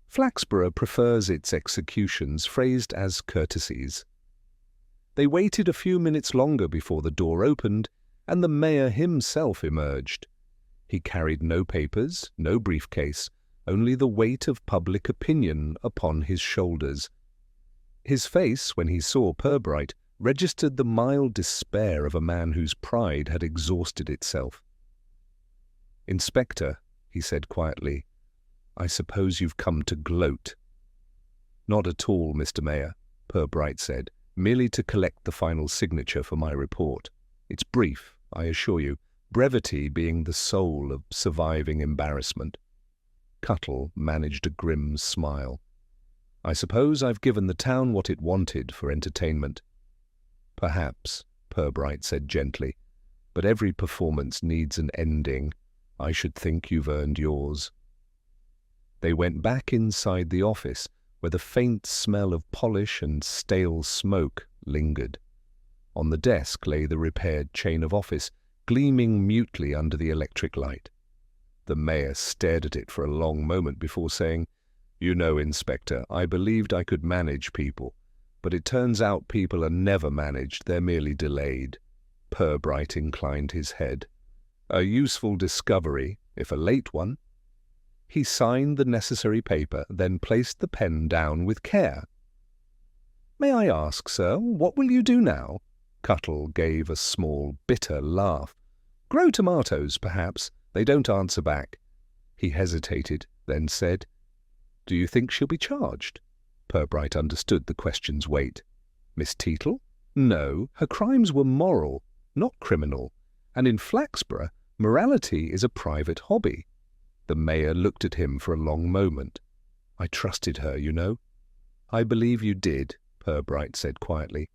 Flaxborough prefers its executions phrased as courtesies. They waited a few minutes longer before the door opened, and the mayor himself emerged. He carried no papers, no briefcase, only the weight of public opinion upon his shoulders. His face, when he saw Purbright, registered the mild despair of a man whose pride had exhausted itself. "Inspector," he said quietly, "I suppose you've come to gloat." "Not at all, Mr. Mayor," Purbright said, "merely to collect the final signature for my report. It's brief, I assure you, brevity being the soul of surviving embarrassment." Cuttle managed a grim smile. "I suppose I've given the town what it wanted for entertainment." "Perhaps," Purbright said gently, "but every performance needs an ending. I should think you've earned yours." They went back inside the office, where the faint smell of polish and stale smoke lingered. On the desk lay the repaired chain of office, gleaming mutely under the electric light. The mayor stared at it for a long moment before saying, "You know, Inspector, I believed I could manage people, but it turns out people are never managed, they're merely delayed." Purbright inclined his head. "A useful discovery, if a late one." He signed the necessary paper, then placed the pen down with care. "May I ask, sir, what will you do now?" Cuttle gave a small, bitter laugh. "Grow tomatoes, perhaps. They don't answer back." He hesitated, then said, "Do you think she'll be charged?" Purbright understood the question's weight. "Miss Teetle? No, her crimes were moral, not criminal, and in Flaxborough, morality is a private hobby." The mayor looked at him for a long moment. "I trusted her, you know." "I believe you did," Purbright said quietly.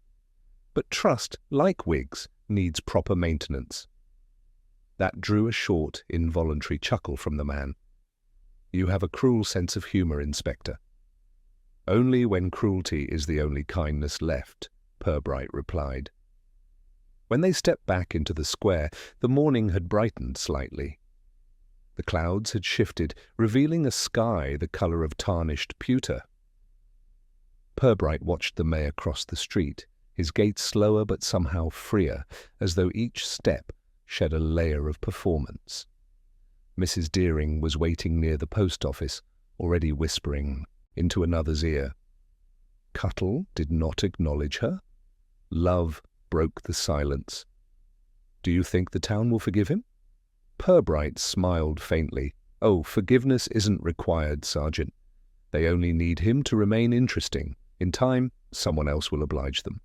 "But trust, like wigs, needs proper maintenance." That drew a short, involuntary chuckle from the man. "You have a cruel sense of humour, Inspector." "Only when cruelty is the only kindness left," Purbright replied. When they stepped back into the square, the morning had brightened slightly. The clouds had shifted, revealing a sky the colour of tarnished pewter. Purbright watched the mayor cross the street, his gait slower but somehow freer, as though each step shed a layer of performance. Mrs. Deering was waiting near the post office, already whispering into another's ear. Cuttle did not acknowledge her. Love broke the silence. "Do you think the town will forgive him?" Purbright smiled faintly. "Oh, forgiveness isn't required, Sergeant. They only need him to remain interesting. In time, someone else will oblige them."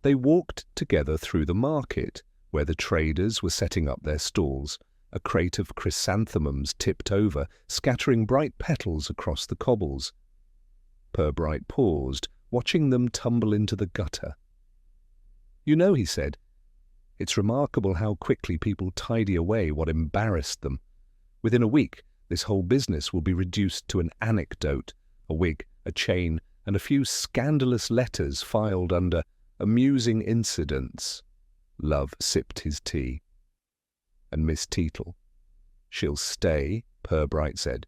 They walked together through the market, where the traders were setting up their stalls. A crate of chrysanthemums tipped over, scattering bright petals across the cobbles. Purbright paused, watching them tumble into the gutter. "You know," he said, "it's remarkable how quickly people tidy away what embarrassed them. Within a week, this whole business will be reduced to an anecdote, a wig, a chain, and a few scandalous letters filed under amusing incidents. Love sipped his tea. And Miss Teetle? She'll stay, Purbright said.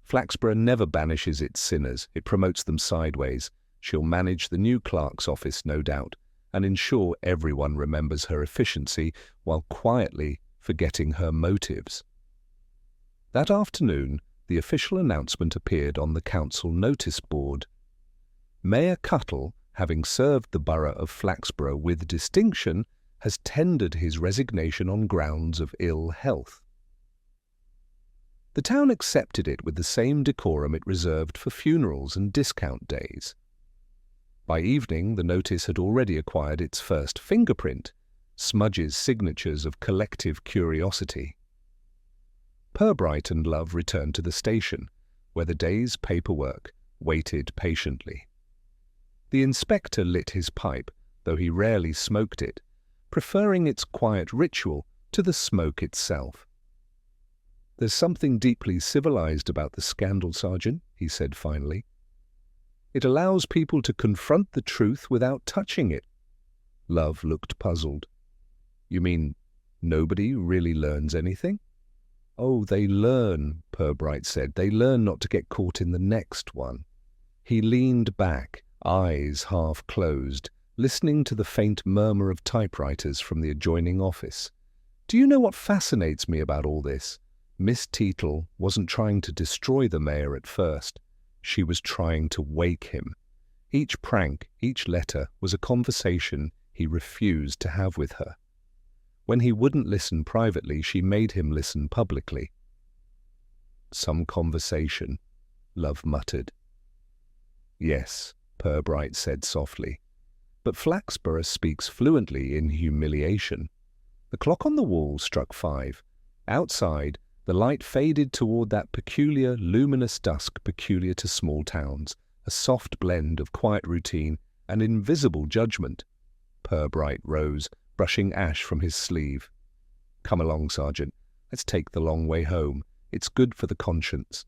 Flaxborough never banishes its sinners, it promotes them sideways. She'll manage the new clerk's office, no doubt, and ensure everyone remembers her efficiency while quietly forgetting her motives. That afternoon, the official announcement appeared on the council notice board. Mayor Cuttle, having served the borough of Flaxborough with distinction, has tendered his resignation on grounds of ill health. The town accepted it with the same decorum it reserved for funerals and discount days. By evening, the notice had already acquired its first fingerprint, Smudge's signatures of collective curiosity. Purbright and Love returned to the station, where the day's paperwork waited patiently. The inspector lit his pipe, though he rarely smoked it, preferring its quiet ritual to the smoke itself. "There's something deeply civilized about the scandal, Sergeant," he said finally. "It allows people to confront the truth without touching it." Love looked puzzled. "You mean nobody really learns anything?" "Oh, they learn," Purbright said. "They learn not to get caught in the next one." He leaned back, eyes half closed, listening to the faint murmur of typewriters from the adjoining office. "Do you know what fascinates me about all this? Miss Teetle wasn't trying to destroy the mayor at first. She was trying to wake him. Each prank, each letter was a conversation he refused to have with her. When he wouldn't listen privately, she made him listen publicly." "Some conversation," Love muttered. "Yes," Purbright said softly. "But Flaxborough speaks fluently in humiliation." The clock on the wall struck 5. Outside, the light faded toward that peculiar, luminous dusk peculiar to small towns, a soft blend of quiet routine and invisible judgment. Purbright rose, brushing ash from his sleeve. "Come along, Sergeant. Let's take the long way home. It's good for the conscience."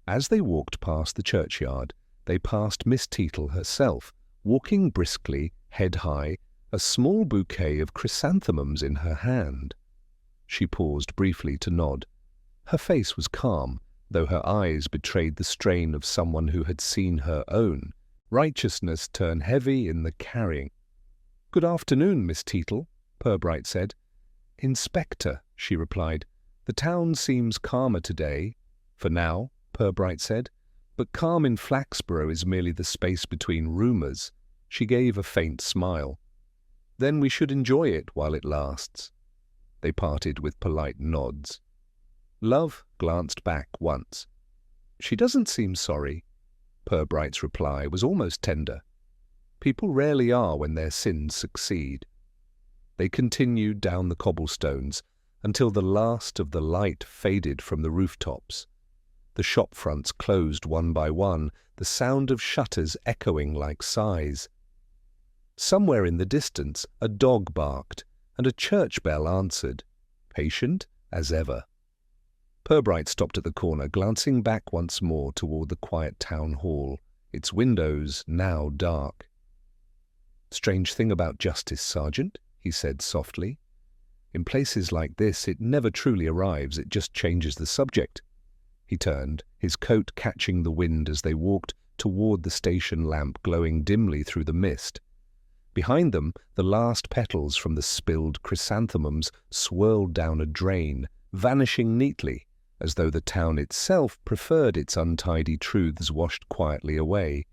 As they walked past the churchyard, they passed Miss Teetle herself, walking briskly, head high, a small bouquet of chrysanthemums in her hand. She paused briefly to nod. Her face was calm, though her eyes betrayed the strain of someone who had seen her own righteousness turn heavy in the carrying. "Good afternoon, Miss Teetle," Purbright said. "Inspector," she replied. "The town seems calmer today." "For now," Purbright said. "But calm in Flaxborough is merely the space between rumours." She gave a faint smile. "Then we should enjoy it while it lasts." They parted with polite nods. Love glanced back once. "She doesn't seem sorry." Purbright's reply was almost tender. People rarely are when their sins succeed. They continued down the cobblestones until the last of the light faded from the rooftops. The shop fronts closed one by one, the sound of shutters echoing like sighs. Somewhere in the distance a dog barked, and a church bell answered, patient as ever. Purbright stopped at the corner, glancing back once more toward the quiet town hall, its windows now dark. "Strange thing about justice, Sergeant," he said softly. "In places like this it never truly arrives, it just changes the subject." He turned, his coat catching the wind as they walked toward the station lamp glowing dimly through the mist. Behind them, the last petals from the spilled chrysanthemums swirled down a drain, vanishing neatly, as though the town itself preferred its untidy truths washed quietly away.